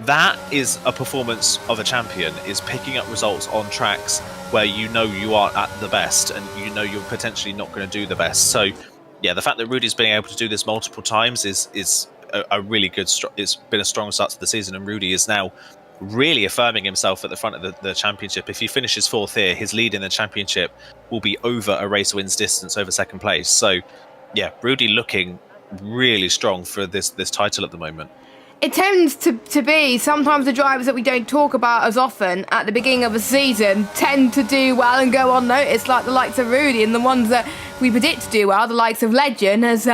B: that is a performance of a champion, is picking up results on tracks where you know you are at the best and you know you're potentially not going to do the best. So, yeah, the fact that Rudy's been able to do this multiple times is a really good... It's been a strong start to the season, and Rudy is now really affirming himself at the front of the championship. If he finishes fourth here, his lead in the championship will be over a race wins distance over second place. So, yeah, Rudy looking really strong for this title at the moment.
A: It tends to be sometimes the drivers that we don't talk about as often at the beginning of a season tend to do well and go unnoticed, like the likes of Rudy, and the ones that we predict to do well, the likes of Legend, has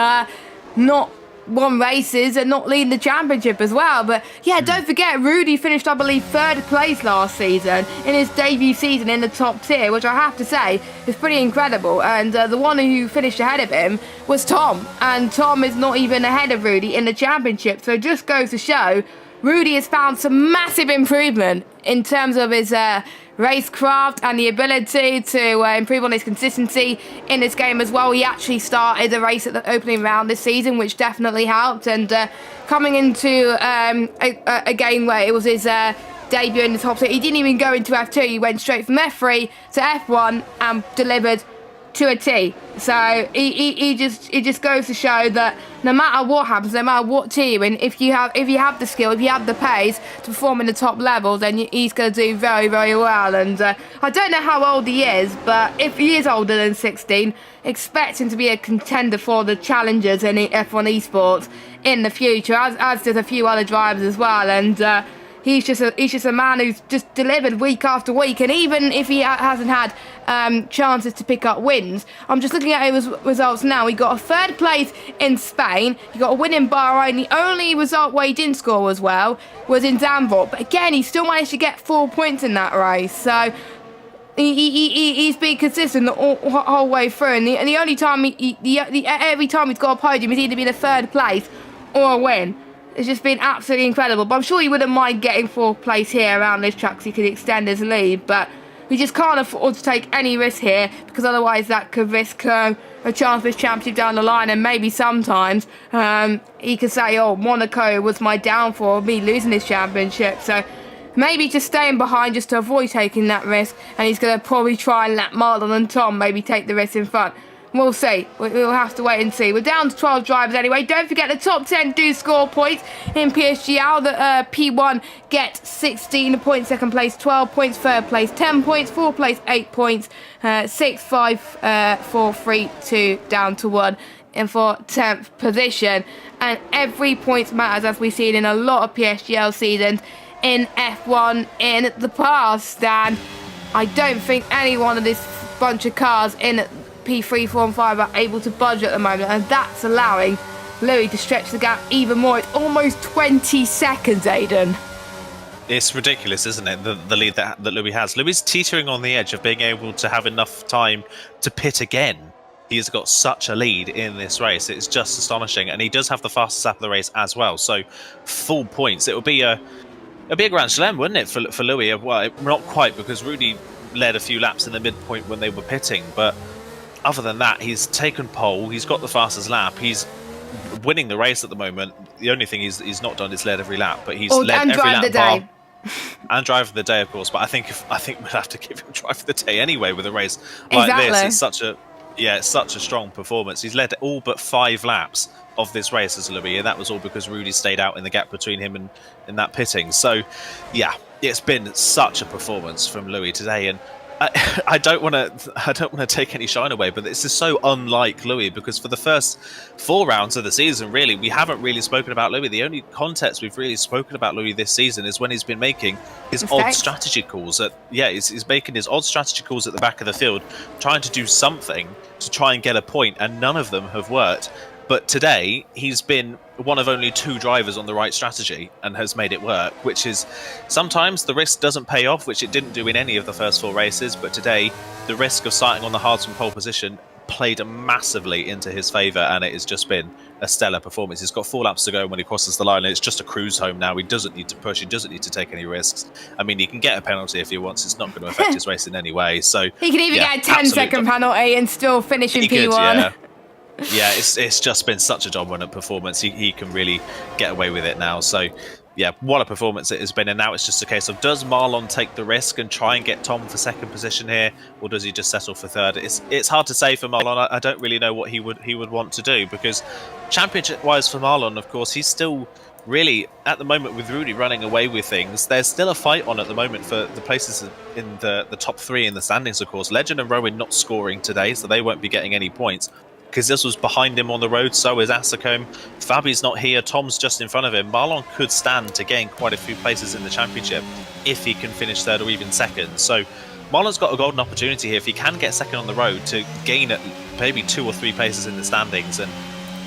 A: not won races and not leading the championship as well. But yeah, don't forget, Rudy finished, I believe, 3rd place last season in his debut season in the top tier, which I have to say is pretty incredible. And the one who finished ahead of him was Tom, and Tom is not even ahead of Rudy in the championship. So it just goes to show Rudy has found some massive improvement in terms of his racecraft and the ability to improve on his consistency in this game as well. He actually started a race at the opening round this season, which definitely helped, and coming into a game where it was his debut in the top 6, he didn't even go into F2, he went straight from F3 to F1 and delivered to a T. So it just goes to show that no matter what happens, no matter what tier you're in, if you have the skill, if you have the pace to perform in the top level, then he's going to do very, very well. And I don't know how old he is, but if he is older than 16, expect him to be a contender for the challengers in F1 esports in the future, as does a few other drivers as well. And he's just a man who's just delivered week after week, and even if he hasn't had chances to pick up wins, I'm just looking at his results now. He got a 3rd place in Spain, he got a win in Bahrain. The only result where he didn't score as well was in Zandvoort, but again, he still managed to get 4 points in that race. So he's been consistent the whole way through, and the only time every time he's got a podium, he's either been a 3rd place or a win. It's just been absolutely incredible. But I'm sure he wouldn't mind getting 4th place here around this track so he could extend his lead. But we just can't afford to take any risk here, because otherwise that could risk a chance for his championship down the line. And maybe sometimes he could say, oh, Monaco was my downfall, me losing this championship. So maybe just staying behind just to avoid taking that risk. And he's going to probably try and let Marlon and Tom maybe take the risk in front. We'll see. We'll have to wait and see. We're down to 12 drivers anyway. Don't forget the top 10 do score points in PSGL. The P1 gets 16 points, 2nd place, 12 points, 3rd place, 10 points, 4th place, 8 points, 6, 5, 4, 3, 2, down to 1 and for 10th position. And every point matters, as we've seen in a lot of PSGL seasons in F1 in the past. And I don't think any one of this bunch of cars in P3, 4 and 5 are able to budge at the moment, and that's allowing Louis to stretch the gap even more. It's almost 20 seconds, Aiden.
B: It's ridiculous, isn't it, the lead that Louis has. Louis is teetering on the edge of being able to have enough time to pit again. He's got such a lead in this race. It's just astonishing, and he does have the fastest lap of the race as well, so full points. It would be a Grand Slam, wouldn't it, for Louis? Well, not quite, because Rudy led a few laps in the midpoint when they were pitting, but other than that, he's taken pole, he's got the fastest lap, he's winning the race at the moment. The only thing he's not done is led every lap, but he's led every lap bar. and driver of the day, of course. But I think we'll have to give him driver of the day anyway with a race like this. It's such a strong performance. He's led all but 5 laps of this race as Louis, and that was all because Rudy stayed out in the gap between him and in that pitting. So, yeah, it's been such a performance from Louis today, and I don't want to take any shine away, but this is so unlike Louis, because for the first 4 rounds of the season, really, we haven't really spoken about Louis. The only context we've really spoken about Louis this season is when he's been making his odd strategy calls. He's making his odd strategy calls at the back of the field, trying to do something to try and get a point, and none of them have worked. But today, he's been one of only 2 drivers on the right strategy and has made it work, which is sometimes the risk doesn't pay off, which it didn't do in any of the first 4 races. But today, the risk of starting on the hards from pole position played massively into his favour, and it has just been a stellar performance. He's got 4 laps to go when he crosses the line, and it's just a cruise home now. He doesn't need to push. He doesn't need to take any risks. I mean, he can get a penalty if he wants. It's not going to affect his race in any way. So
A: he could even get a 10-second penalty and still finish in P1.
B: Yeah, it's just been such a dominant performance. He can really get away with it now. So, yeah, what a performance it has been. And now it's just a case of, does Marlon take the risk and try and get Tom for 2nd position here, or does he just settle for 3rd? It's hard to say for Marlon. I don't really know what he would want to do, because championship-wise for Marlon, of course, he's still really, at the moment, with Rudy running away with things, there's still a fight on at the moment for the places in the top 3 in the standings, of course. Legend and Rowan not scoring today, so they won't be getting any points, because this was behind him on the road. So is Asacombe. Fabi's not here. Tom's just in front of him. Marlon could stand to gain quite a few places in the championship if he can finish 3rd or even 2nd. So Marlon's got a golden opportunity here if he can get 2nd on the road to gain at maybe 2 or 3 places in the standings. And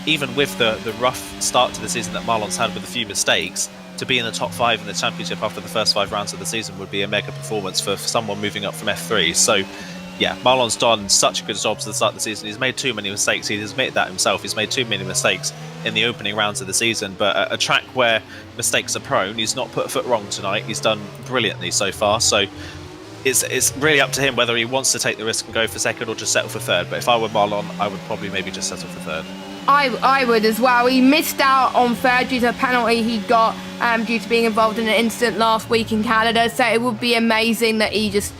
B: even with the rough start to the season that Marlon's had with a few mistakes, to be in the top 5 in the championship after the first 5 rounds of the season would be a mega performance for someone moving up from F3. So yeah, Marlon's done such a good job to the start of the season. He's made too many mistakes. He's admitted that himself. He's made too many mistakes in the opening rounds of the season. But a track where mistakes are prone, he's not put a foot wrong tonight. He's done brilliantly so far. So it's really up to him whether he wants to take the risk and go for 2nd or just settle for 3rd. But if I were Marlon, I would probably maybe just settle for 3rd.
A: I would as well. He missed out on 3rd due to a penalty he got due to being involved in an incident last week in Canada. So it would be amazing that he just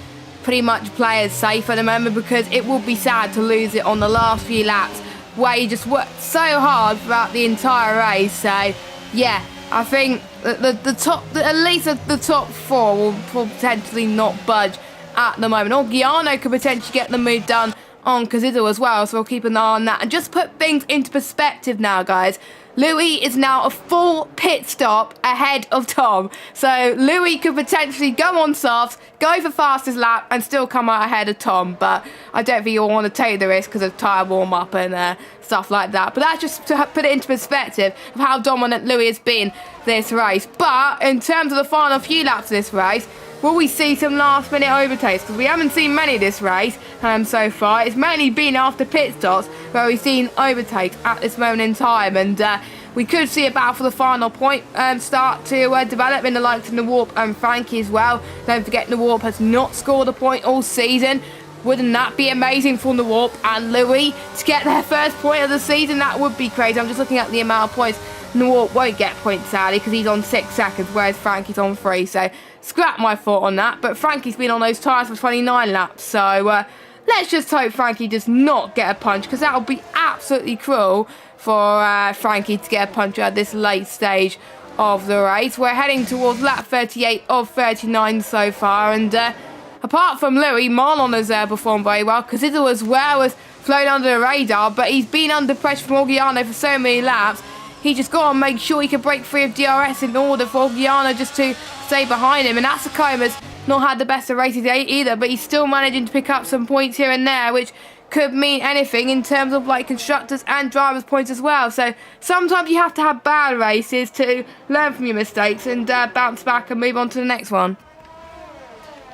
A: pretty much play as safe at the moment, because it would be sad to lose it on the last few laps where he just worked so hard throughout the entire race. So yeah, I think the top, at least the top 4 will potentially not budge at the moment. Orgiano could potentially get the move done on Cazidlo as well, so we'll keep an eye on that. And just put things into perspective now, guys. Louis is now a full pit stop ahead of Tom. So Louis could potentially go on softs, go for fastest lap, and still come out ahead of Tom. But I don't think you'll want to take the risk because of tyre warm-up and stuff like that. But that's just to put it into perspective of how dominant Louis has been this race. But in terms of the final few laps of this race, will we see some last-minute overtakes? Because we haven't seen many this race so far. It's mainly been after pit stops where we've seen overtakes at this moment in time. And we could see a battle for the final point start to develop in the likes of Nawarp and Frankie as well. Don't forget, Nawarp has not scored a point all season. Wouldn't that be amazing for Nawarp and Louis to get their first point of the season? That would be crazy. I'm just looking at the amount of points. Nawarp won't get points, sadly, because he's on 6 seconds, whereas Frankie's on 3. So scrap my thought on that. But Frankie's been on those tyres for 29 laps. So let's just hope Frankie does not get a punch, because that would be absolutely cruel for Frankie to get a punch at this late stage of the race. We're heading towards lap 38 of 39 so far. And apart from Louis, Marlon has performed very well. Cazidlo as well has flown under the radar, but he's been under pressure from Orgiano for so many laps. He just got to make sure he can break free of DRS in order for Orgiano just to stay behind him. And Asacombe has not had the best of races either, but he's still managing to pick up some points here and there, which could mean anything in terms of like constructors and drivers' points as well. So sometimes you have to have bad races to learn from your mistakes and bounce back and move on to the next one.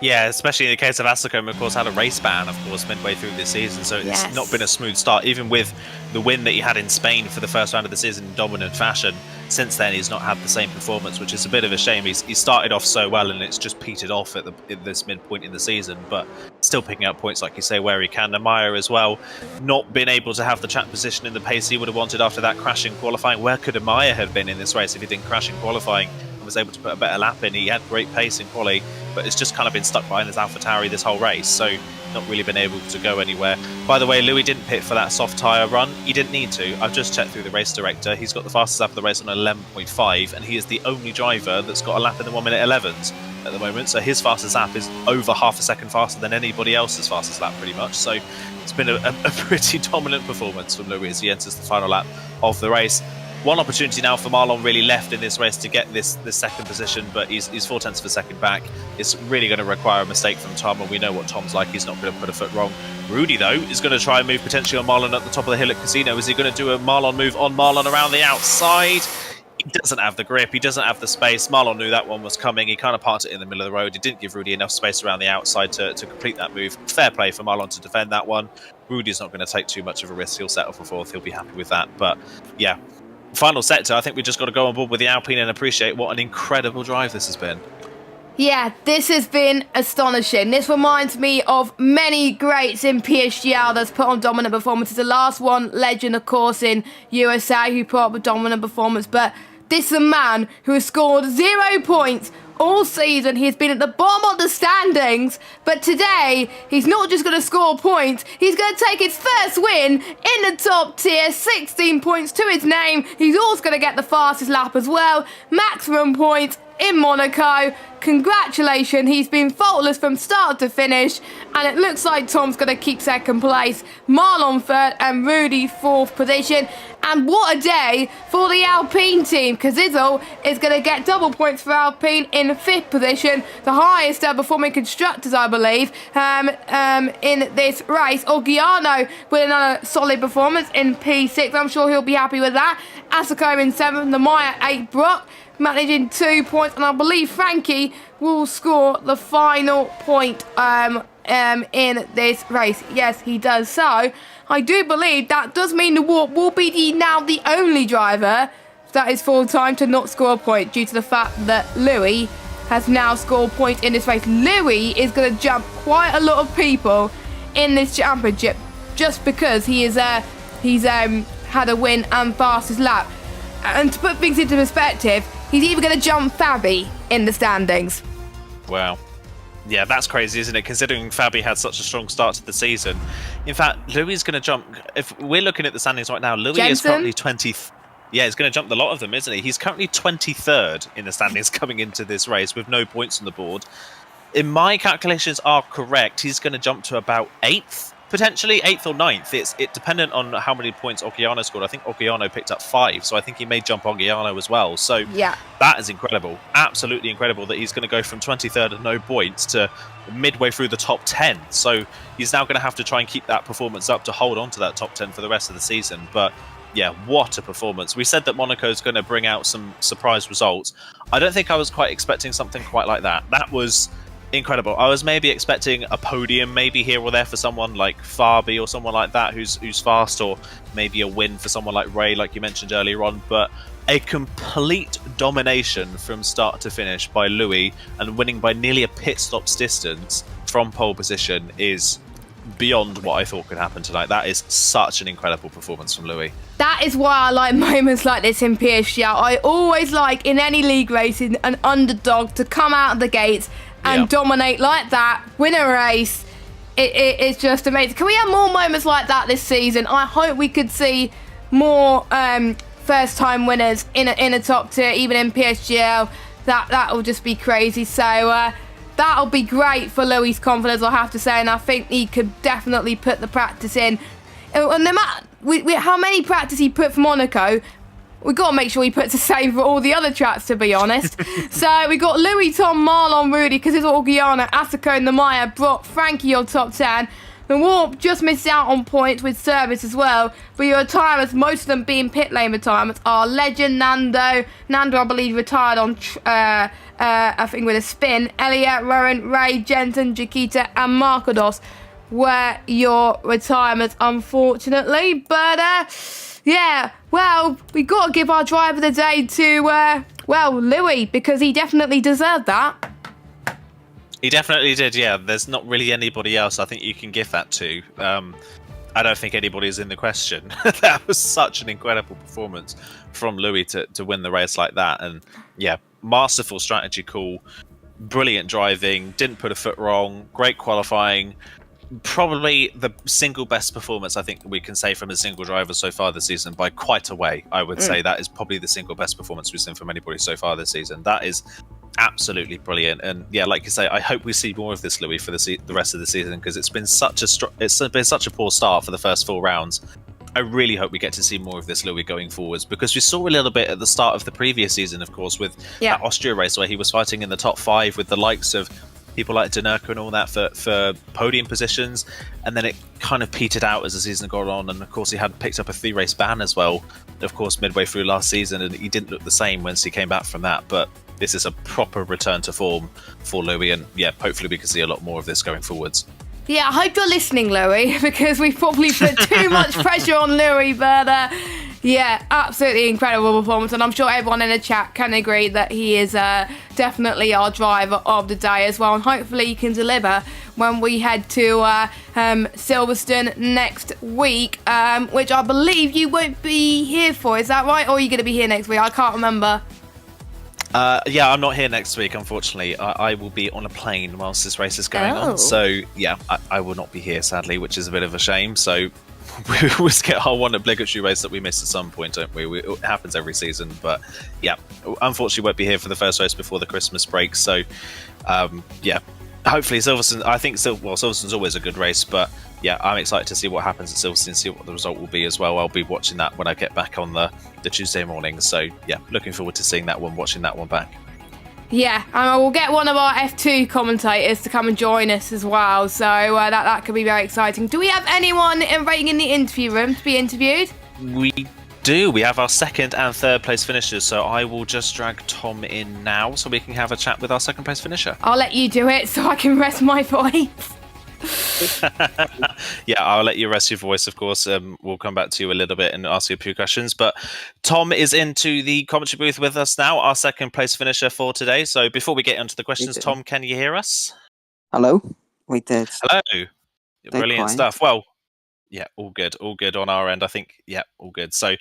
B: Yeah, especially in the case of Asacombe, of course, had a race ban, of course, midway through this season, so it's not been a smooth start. Even with the win that he had in Spain for the first round of the season in dominant fashion, since then he's not had the same performance, which is a bit of a shame. He started off so well, and it's just petered off at this midpoint in the season, but still picking up points, like you say, where he can. Namaya as well, not been able to have the track position in the pace he would have wanted after that crash in qualifying. Where could Amaya have been in this race if he didn't crash in qualifying and was able to put a better lap in. He had great pace in quali, but it's just kind of been stuck behind his AlphaTauri this whole race, so not really been able to go anywhere. By the way, Louis didn't pit for that soft tyre run. He didn't need to. I've just checked through the race director. He's got the fastest lap of the race on 11.5, and he is the only driver that's got a lap in the 1 minute 11s at the moment. So his fastest lap is over half a second faster than anybody else's fastest lap, pretty much. So it's been a pretty dominant performance from Louis as he enters the final lap of the race. One opportunity now for Marlon really left in this race to get this second position, but he's 4/10 of a second back. It's really going to require a mistake from Tom, and we know what Tom's like. He's not going to put a foot wrong. Rudy, though, is going to try and move potentially on Marlon at the top of the hill at Casino. Is he going to do a Marlon move on Marlon around the outside? He doesn't have the grip. He doesn't have the space. Marlon knew that one was coming. He kind of parked it in the middle of the road. He didn't give Rudy enough space around the outside to complete that move. Fair play for Marlon to defend that one. Rudy's not going to take too much of a risk. He'll settle for fourth. He'll be happy with that. But, yeah. Final sector, I think we just got to go on board with the Alpine and appreciate what an incredible drive this has been.
A: Yeah, this has been astonishing. This reminds me of many greats in PSGL that's put on dominant performances. The last one, legend, of course, in USA, who put up a dominant performance. But this is a man who has scored 0 points all season. He's been at the bottom of the standings, but today he's not just going to score points, he's going to take his first win in the top tier, 16 points to his name. He's also going to get the fastest lap as well, maximum points in Monaco. Congratulations, he's been faultless from start to finish, and it looks like Tom's going to keep second place, Marlon third and Rudy fourth position. And what a day for the Alpine team, because Izzo is going to get double points for Alpine in fifth position, the highest performing constructors, I believe, in this race. Orgiano with another solid performance in P6. I'm sure he'll be happy with that. Asako in seventh, Namaya 8th, Brock managing 2 points, and I believe Frankie will score the final point in this race. Yes, he does. So I do believe that does mean the Warp will be now the only driver that is full time to not score a point, due to the fact that Louis has now scored points in this race. Louis is going to jump quite a lot of people in this championship just because he's had a win and fastest lap. And to put things into perspective, he's even going to jump Fabi in the standings.
B: Wow. Yeah, that's crazy, isn't it? Considering Fabi had such a strong start to the season. In fact, Louis is going to jump. If we're looking at the standings right now, Louis is currently 20th. Yeah, he's going to jump the lot of them, isn't he? He's currently 23rd in the standings coming into this race with no points on the board. If my calculations are correct, he's going to jump to about 8th. Potentially 8th or 9th. It's dependent on how many points Orgiano scored. I think Orgiano picked up 5, so I think he may jump Orgiano as well. So yeah, that is incredible. Absolutely incredible that he's going to go from 23rd at no points to midway through the top 10. So he's now going to have to try and keep that performance up to hold on to that top 10 for the rest of the season. But yeah, what a performance. We said that Monaco's going to bring out some surprise results. I don't think I was quite expecting something quite like that. That was incredible. I was maybe expecting a podium maybe here or there for someone like Fabi or someone like that who's fast, or maybe a win for someone like Ray, like you mentioned earlier on, but a complete domination from start to finish by Louis, and winning by nearly a pit stop's distance from pole position is beyond what I thought could happen tonight. That is such an incredible performance from Louis.
A: That is why I like moments like this in PSGL. I always like, in any league racing, an underdog to come out of the gates and dominate like that, win a race. It's just amazing. Can we have more moments like that this season? I hope we could see more first-time winners in a top tier, even in PSGL. That will just be crazy. So that'll be great for Louis' confidence, I have to say, and I think he could definitely put the practice in. And no matter how many practice he put for Monaco, we've got to make sure he puts the same for all the other tracks, to be honest. So we got Louis, Tom, Marlon, Rudy, because it's Orgiano, Asako, Namaya, Brock, Frankie, your top 10. The Warp just missed out on points with service as well. But your retirements, most of them being pit lane retirements, are Legend, Nando. Nando, I believe, retired on, I think, with a spin. Elliot, Rowan, Ray, Jensen, Jaquita, and Marcados were your retirements, unfortunately. But yeah, well, we got to give our driver of the day to, Louis, because he definitely deserved that. He
B: definitely did, yeah. There's not really anybody else I think you can give that to. I don't think anybody's in the question. That was such an incredible performance from Louis to win the race like that. And yeah, masterful strategy call, brilliant driving, didn't put a foot wrong, great qualifying. Probably the single best performance I think we can say from a single driver so far this season by quite a way. I would say that is probably the single best performance we've seen from anybody so far this season. That is absolutely brilliant, and yeah, like you say, I hope we see more of this Louis for the rest of the season, because it's been such a poor start for the first 4 rounds. I really hope we get to see more of this Louis going forwards, because we saw a little bit at the start of the previous season, of course, with that Austria race where he was fighting in the top 5 with the likes of people like Danerka and all that for podium positions, and then it kind of petered out as the season got on, and of course he had picked up a 3-race ban as well, of course, midway through last season, and he didn't look the same once he came back from that. But this is a proper return to form for Louis, and yeah, hopefully we can see a lot more of this going forwards.
A: Yeah, I hope you're listening, Louis, because we've probably put too much pressure on Louis, but yeah, absolutely incredible performance, and I'm sure everyone in the chat can agree that he is definitely our driver of the day as well, and hopefully he can deliver when we head to Silverstone next week, which I believe you won't be here for, is that right? Or are you going to be here next week? I can't remember.
B: Yeah, I'm not here next week, unfortunately. I will be on a plane whilst this race is going on. So, yeah, I will not be here, sadly, which is a bit of a shame. So, we always get our one obligatory race that we miss at some point, don't we? It happens every season. But, yeah, unfortunately won't be here for the first race before the Christmas break. So, yeah, hopefully Silverstone... I think Silverstone's always a good race, but... yeah, I'm excited to see what happens at Silverstone, see what the result will be as well. I'll be watching that when I get back on the Tuesday morning. So, yeah, looking forward to seeing that one, watching that one back.
A: Yeah, and we'll get one of our F2 commentators to come and join us as well. So that could be very exciting. Do we have anyone waiting in the interview room to be interviewed?
B: We do. We have our 2nd and 3rd place finishers. So I will just drag Tom in now so we can have a chat with our 2nd place finisher.
A: I'll let you do it so I can rest my voice.
B: Yeah, I'll let you rest your voice, of course. We'll come back to you a little bit and ask you a few questions. But Tom is into the commentary booth with us now, our 2nd place finisher for today. So before we get into the questions, Tom, can you hear us?
C: Hello? We did.
B: Hello. Brilliant stuff. Well, yeah, all good on our end, I think. Yeah, all good. So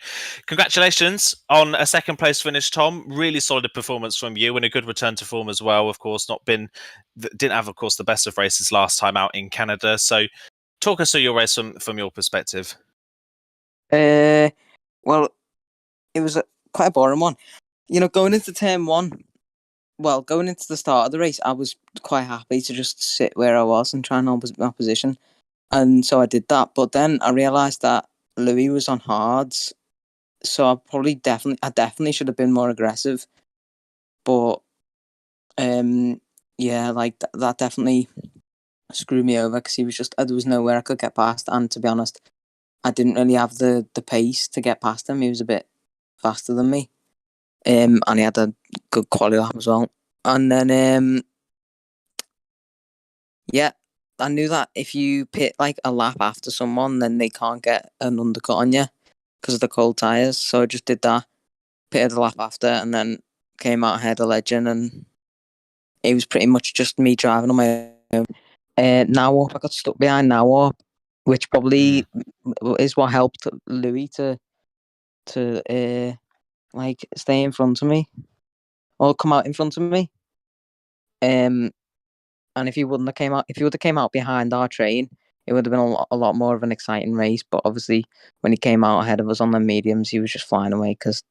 B: congratulations on a 2nd place finish, Tom. Really solid performance from you and a good return to form as well. Of course, didn't have, of course, the best of races last time out in Canada. So talk us through your race from your perspective.
C: Well, it was quite a boring one. You know, going into turn 1, going into the start of the race, I was quite happy to just sit where I was and try and hold my position. And so I did that, but then I realised that Louis was on hards, so I definitely should have been more aggressive. But yeah, like that definitely screwed me over, because he was there was nowhere I could get past, and to be honest, I didn't really have the pace to get past him. He was a bit faster than me, and he had a good quality lap as well. And then yeah. I knew that if you pit like a lap after someone, then they can't get an undercut on you because of the cold tyres. So I just did that, pitted a lap after, and then came out ahead of Legend, and it was pretty much just me driving on my own. Now I got stuck behind Now, which probably is what helped Louis to like stay in front of me or come out in front of me. And if he would have came out behind our train, it would have been a lot more of an exciting race. But obviously, when he came out ahead of us on the mediums, he was just flying away, because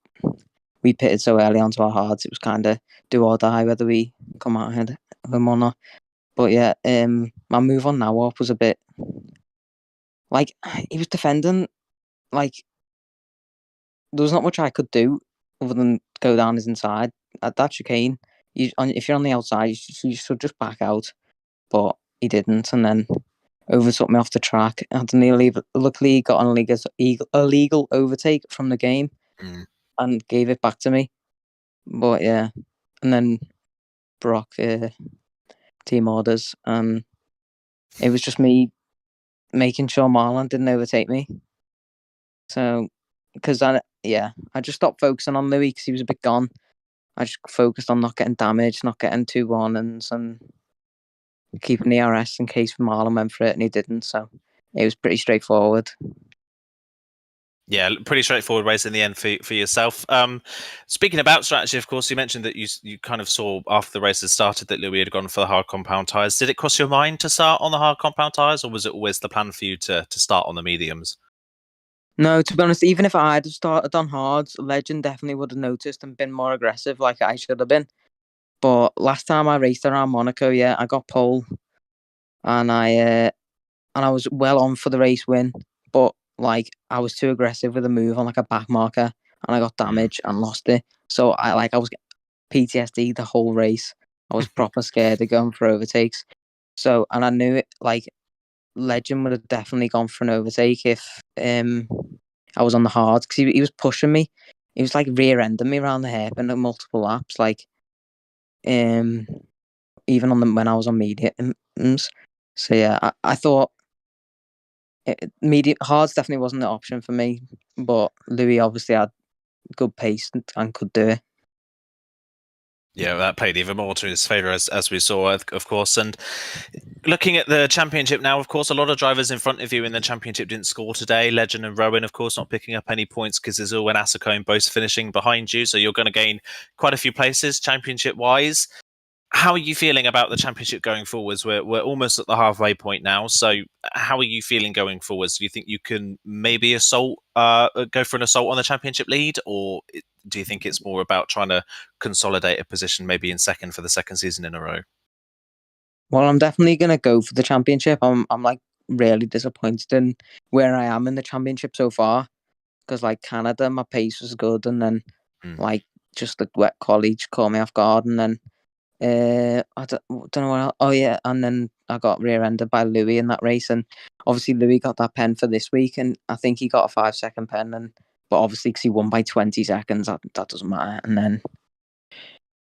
C: we pitted so early onto our hards. It was kind of do or die whether we come out ahead of him or not. But yeah, my move on Now was a bit like he was defending. Like there was not much I could do other than go down his inside. At that chicane, if you're on the outside, you should just back out. But he didn't, and then overtook me off the track. Luckily, he got an illegal overtake from the game and gave it back to me. But yeah, and then Brock team orders, and it was just me making sure Marlon didn't overtake me. So, because I just stopped focusing on Louis because he was a bit gone. I just focused on not getting damaged, not getting 2 warnings, and keeping the RS in case Marlon went for it, and he didn't. So it was pretty straightforward.
B: Yeah, pretty straightforward race in the end for yourself. Speaking about strategy, of course, you mentioned that you kind of saw after the race had started that Louis had gone for the hard compound tyres. Did it cross your mind to start on the hard compound tyres, or was it always the plan for you to start on the mediums?
C: No, to be honest, even if I'd have started on hards, Legend definitely would have noticed and been more aggressive like I should have been. But last time I raced around Monaco, yeah, I got pole and I was well on for the race win, but like I was too aggressive with a move on like a back marker and I got damaged and lost it. So I was PTSD the whole race. I was proper scared of going for overtakes. So and I knew it like Legend would have definitely gone for an overtake if I was on the hards because he was pushing me. He was like rear ending me around the hairpin at multiple laps, like even on the when I was on mediums. So yeah, I thought medium hards definitely wasn't the option for me, but Louis obviously had good pace and could do it.
B: Yeah, that played even more to his favour, as we saw, of course. And looking at the championship now, of course, a lot of drivers in front of you in the championship didn't score today. Legend and Rowan, of course, not picking up any points because Azul and Asakone both finishing behind you. So you're going to gain quite a few places championship-wise. How are you feeling about the championship going forwards? We're almost at the halfway point now. So how are you feeling going forwards? Do you think you can maybe go for an assault on the championship lead, or do you think it's more about trying to consolidate a position maybe in second for the second season in a row?
C: Well, I'm definitely gonna go for the championship. I'm like really disappointed in where I am in the championship so far because like Canada, my pace was good, and then like just the wet college caught me off guard, and then I don't know what else. Oh yeah, and then I got rear-ended by Louis in that race, and obviously Louis got that pen for this week, and I think he got a 5-second pen, and but obviously because he won by 20 seconds, that doesn't matter. And then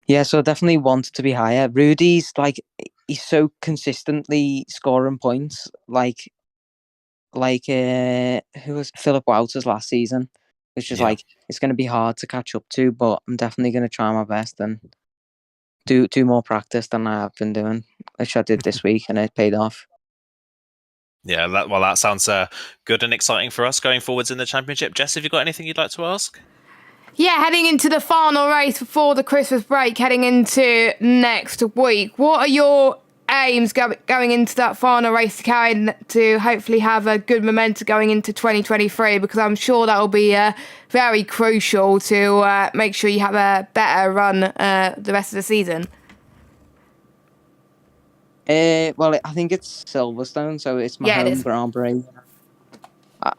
C: yeah, so I definitely wanted to be higher. Rudy's like he's so consistently scoring points, like who was Philip Wouters last season, which is like it's going to be hard to catch up to, but I'm definitely going to try my best and do more practice than I have been doing, which I did this week, and it paid off.
B: Yeah, that sounds good and exciting for us going forwards in the championship. Jess, have you got anything you'd like to ask?
A: Yeah, heading into the final race before the Christmas break, heading into next week, what are your aims going into that final race to hopefully have a good momentum going into 2023? Because I'm sure that will be very crucial to make sure you have a better run the rest of the season.
C: Well, I think it's Silverstone, so it's my home
A: is.
C: Grand Prix.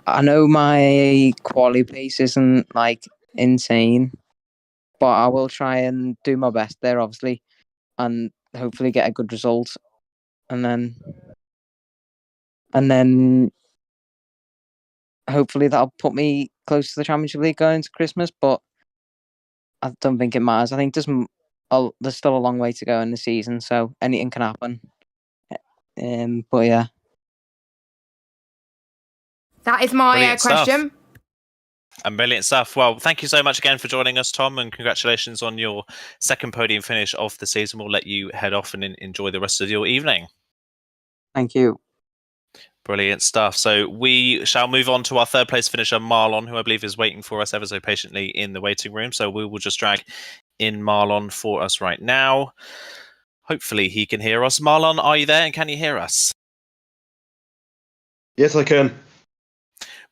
C: I know my quali pace isn't like insane, but I will try and do my best there, obviously, and hopefully get a good result, and then hopefully that'll put me close to the Championship League going to Christmas. But I don't think it matters. I think there's still a long way to go in the season, so anything can happen. But yeah.
A: That is my question.
B: Brilliant stuff. Well, thank you so much again for joining us, Tom, and congratulations on your second podium finish of the season. We'll let you head off and enjoy the rest of your evening.
C: Thank you.
B: Brilliant stuff. So we shall move on to our third place finisher, Marlon, who I believe is waiting for us ever so patiently in the waiting room. So we will just drag in Marlon for us right now. Hopefully he can hear us. Marlon, are you there and can you hear us?
D: Yes, I can.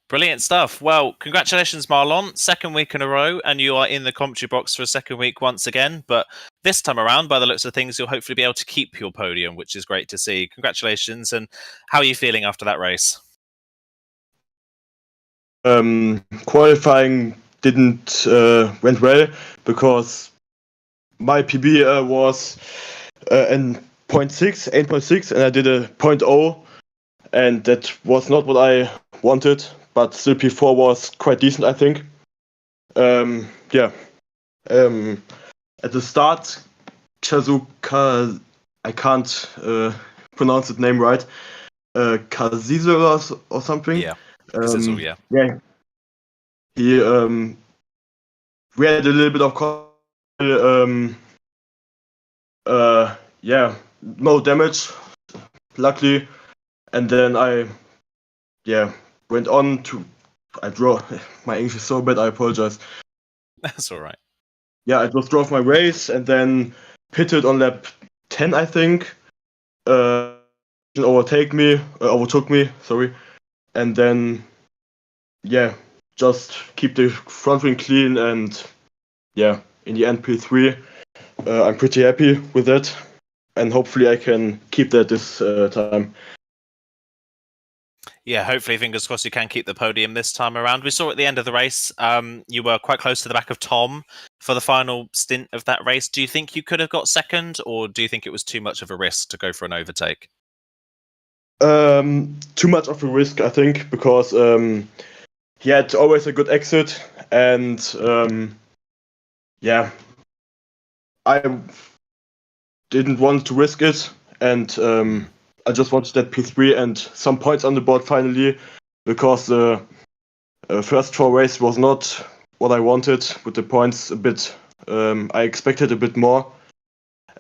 B: Brilliant stuff. Well, congratulations, Marlon. Second week in a row, and you are in the commentary box for a second week once again. But this time around, by the looks of things, you'll hopefully be able to keep your podium, which is great to see. Congratulations. And how are you feeling after that race?
D: Qualifying didn't went well because my PB was in 8.6, and I did a 0.0, and that was not what I wanted. But still, P4 was quite decent, I think. At the start, Chazuka, I can't pronounce the name right. Kazizo or something.
B: Yeah. Kazizo, yeah.
D: Yeah. He we had a little bit of no damage, luckily. And then I yeah, went on to. I draw. My English is so bad. I apologize.
B: That's all right.
D: Yeah, I just drove my race and then pitted on lap 10, I think. Overtook me. Sorry, and then yeah, just keep the front wing clean and yeah, in the end P3. I'm pretty happy with that, and hopefully I can keep that this time.
B: Yeah, hopefully, fingers crossed, you can keep the podium this time around. We saw at the end of the race, you were quite close to the back of Tom for the final stint of that race. Do you think you could have got second, or do you think it was too much of a risk to go for an overtake?
D: Too much of a risk, I think, because he had always a good exit, and yeah, I didn't want to risk it, and I just wanted that P3 and some points on the board finally, because the first 4 race was not what I wanted. With the points a bit, I expected a bit more,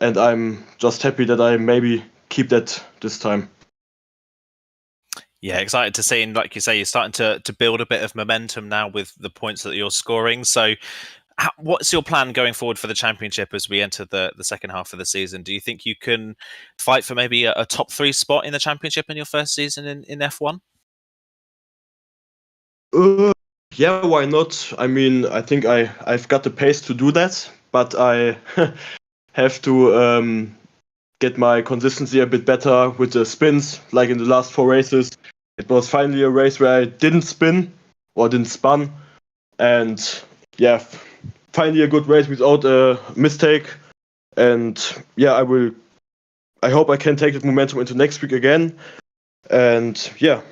D: and I'm just happy that I maybe keep that this time.
B: Yeah, excited to see, and like you say, you're starting to build a bit of momentum now with the points that you're scoring. So what's your plan going forward for the championship as we enter the second half of the season? Do you think you can fight for maybe a top 3 spot in the championship in your first season in F1?
D: Yeah, why not? I mean, I think I've got the pace to do that, but I have to get my consistency a bit better with the spins. Like in the last 4 races, it was finally a race where I didn't spin or didn't spun, and yeah, finally a good race without a mistake. And yeah, I hope I can take that momentum into next week again. And yeah.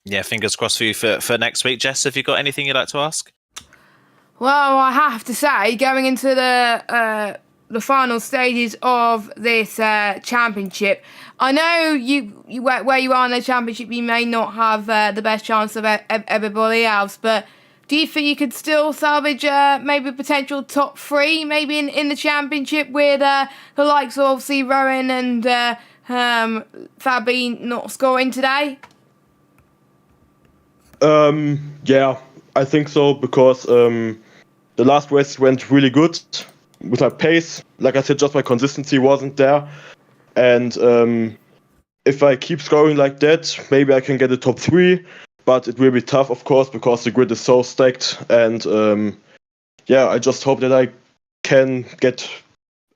B: Yeah, fingers crossed for you for next week. Jess, have you got anything you'd like to ask?
A: Well, I have to say, going into the final stages of this championship, I know you where you are in the championship, you may not have the best chance of everybody else, but do you think you could still salvage maybe a potential top 3, maybe in the championship with the likes of obviously Rowan and Fabine not scoring today?
D: Yeah, I think so, because the last race went really good with my pace. Like I said, just my consistency wasn't there. And if I keep scoring like that, maybe I can get a top 3. But it will be tough, of course, because the grid is so stacked. And yeah, I just hope that I can get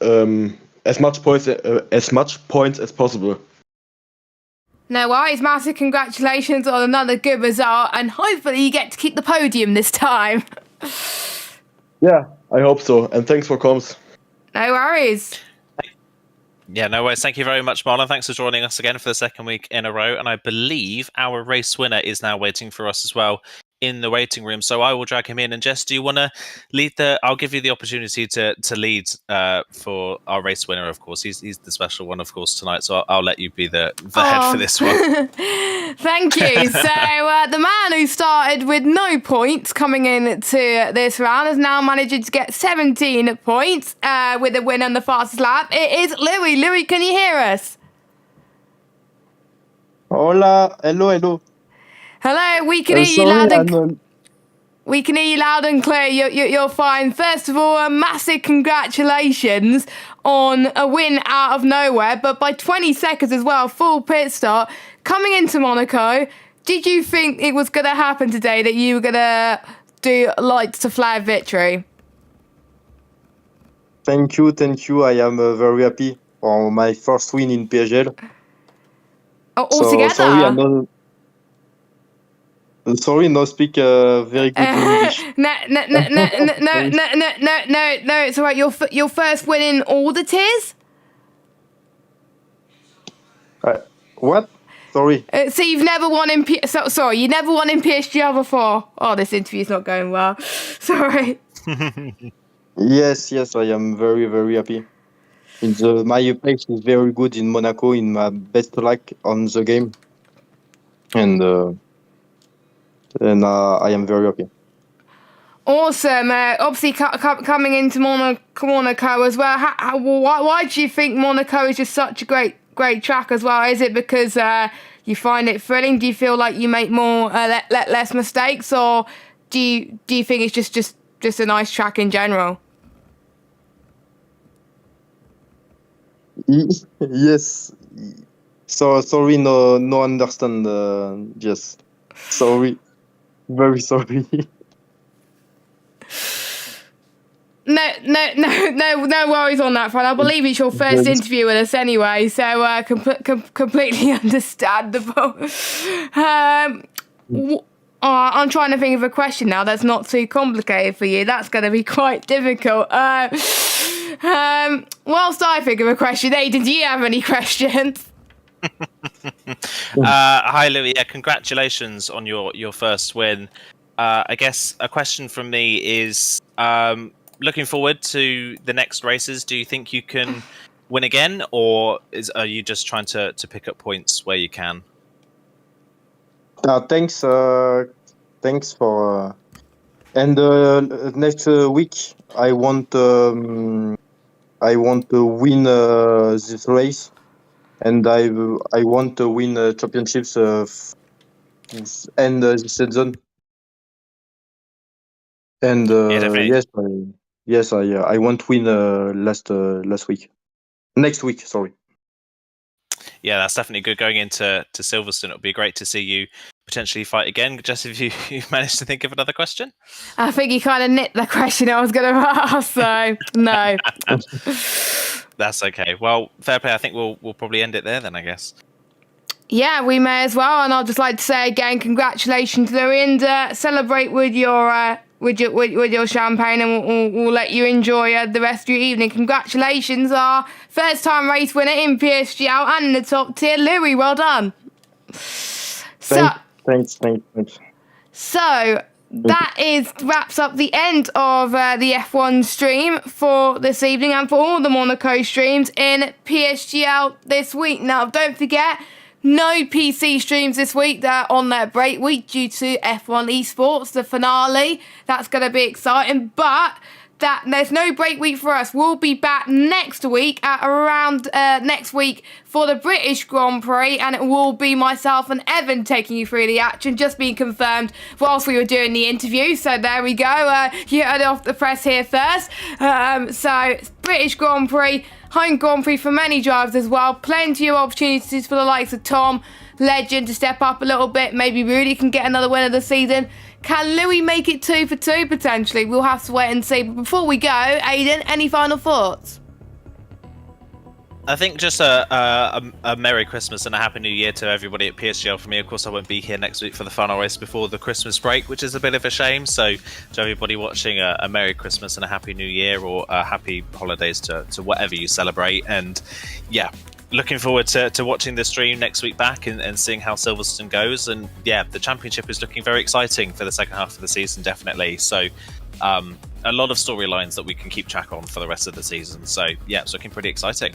D: as much points as possible.
A: No worries, massive congratulations on another good result, and hopefully you get to keep the podium this time.
D: Yeah, I hope so, and thanks for comms.
A: No worries.
B: Yeah, no worries. Thank you very much, Marlon. Thanks for joining us again for the second week in a row, and I believe our race winner is now waiting for us as well in the waiting room, so I will drag him in. And Jess, do you want to lead I'll give you the opportunity to lead for our race winner, of course. He's the special one, of course, tonight, so I'll let you be the head for this one.
A: Thank you. So the man who started with no points coming into this round is now managing to get 17 points with a win on the fastest lap. It is Louis. Louis, can you hear us?
E: Hola, hello.
A: Hello, we can hear you
E: Sorry,
A: loud and we can hear you loud and clear. You're fine. First of all, a massive congratulations on a win out of nowhere, but by 20 seconds as well, full pit start. Coming into Monaco, did you think it was going to happen today, that you were going to do lights to flag victory?
E: Thank you. I am very happy for my first win in PSGL.
A: Oh, altogether?
E: Sorry, no speak very good English.
A: No, it's all right. Your first win in all the tiers?
E: What? Sorry.
A: So you've never won in you never won in PSGL before? Oh, this interview's not going well. Sorry.
E: Yes, I am very, very happy. My pace is very good in Monaco, in my best luck on the game. And I am very happy.
A: Awesome. Obviously, coming into Monaco as well. Why do you think Monaco is just such a great track as well? Is it because you find it thrilling? Do you feel like you make more less mistakes, or do you think it's just a nice track in general?
E: Yes. So sorry, no understand. Yes, sorry, very sorry.
A: No worries on that front. I believe it's your first interview with us anyway, so completely understandable. I'm trying to think of a question now that's not too complicated for you. That's going to be quite difficult. Whilst I think of a question, Aidan, do you have any questions?
B: Hi, Louis. Yeah, congratulations on your first win. I guess a question from me is, looking forward to the next races, do you think you can win again, or are you just trying to pick up points where you can?
E: Thanks for. And next week, I want to win this race, and I want to win championships end the season. And
B: Yeah, definitely.
E: yes, I want to win last week, next week. Sorry.
B: Yeah, that's definitely good going into Silverstone. It'll be great to see you potentially fight again. Just if you managed to think of another question.
A: I think you kind of nicked the question I was going to ask, so no.
B: That's okay. Well, fair play. I think we'll probably end it there then, I guess.
A: Yeah, we may as well, and I'd just like to say again, congratulations, Louis, and celebrate with your champagne, and we'll let you enjoy the rest of your evening. Congratulations, our first-time race winner in PSGL and in the top tier, Louis. Well done.
E: Thanks.
A: So that wraps up the end of the F1 stream for this evening and for all the Monaco streams in PSGL this week. Now, don't forget, no PC streams this week. They're on their break week due to F1 Esports, the finale. That's going to be exciting, but there's no break week for us. We'll be back next week at around next week for the British Grand Prix, and it will be myself and Evan taking you through the action, just being confirmed whilst we were doing the interview. So there we go. You heard it off the press here first. So British Grand Prix, home Grand Prix for many drivers as well. Plenty of opportunities for the likes of Tom, Legend, to step up a little bit. Maybe Rudy can get another win of the season. Can Louis make it 2 for 2 potentially? We'll have to wait and see. But before we go, Aidan, any final thoughts?
B: I think just a Merry Christmas and a Happy New Year to everybody at PSGL from me. Of course, I won't be here next week for the final race before the Christmas break, which is a bit of a shame. So to everybody watching, a Merry Christmas and a Happy New Year, or happy holidays to whatever you celebrate. And yeah, looking forward to watching the stream next week back and seeing how Silverstone goes. And yeah, the championship is looking very exciting for the second half of the season, definitely. So a lot of storylines that we can keep track on for the rest of the season. So yeah, it's looking pretty exciting.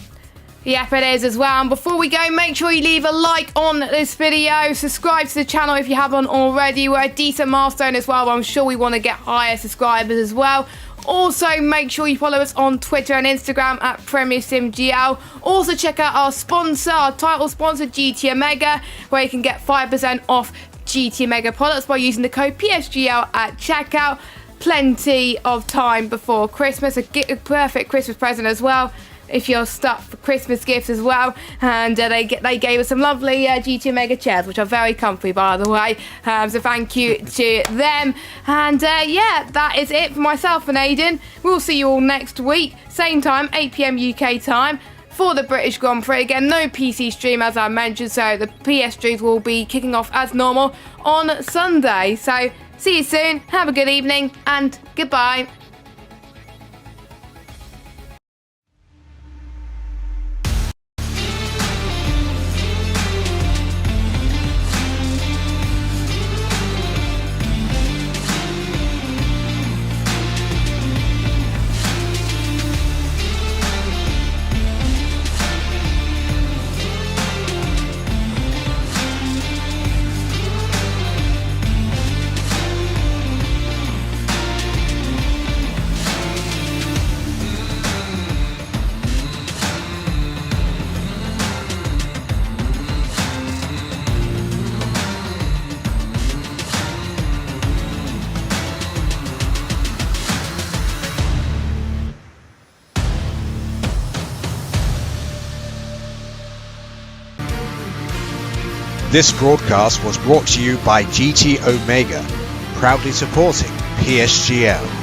A: Yep, it is as well. And before we go, make sure you leave a like on this video. Subscribe to the channel if you haven't already. We're a decent milestone as well, but I'm sure we want to get higher subscribers as well. Also, make sure you follow us on Twitter and Instagram at PremierSimGL. Also, check out our sponsor, our title sponsor, GT Omega, where you can get 5% off GT Omega products by using the code PSGL at checkout. Plenty of time before Christmas. A perfect Christmas present as well, if you're stuck for Christmas gifts as well. And they gave us some lovely GT Omega chairs, which are very comfy, by the way. So thank you to them. And yeah, that is it for myself and Aidan. We'll see you all next week, same time, 8 PM UK time, for the British Grand Prix. Again, no PC stream as I mentioned, so the PSGs will be kicking off as normal on Sunday. So see you soon, have a good evening, and goodbye.
F: This broadcast was brought to you by GT Omega, proudly supporting PSGL.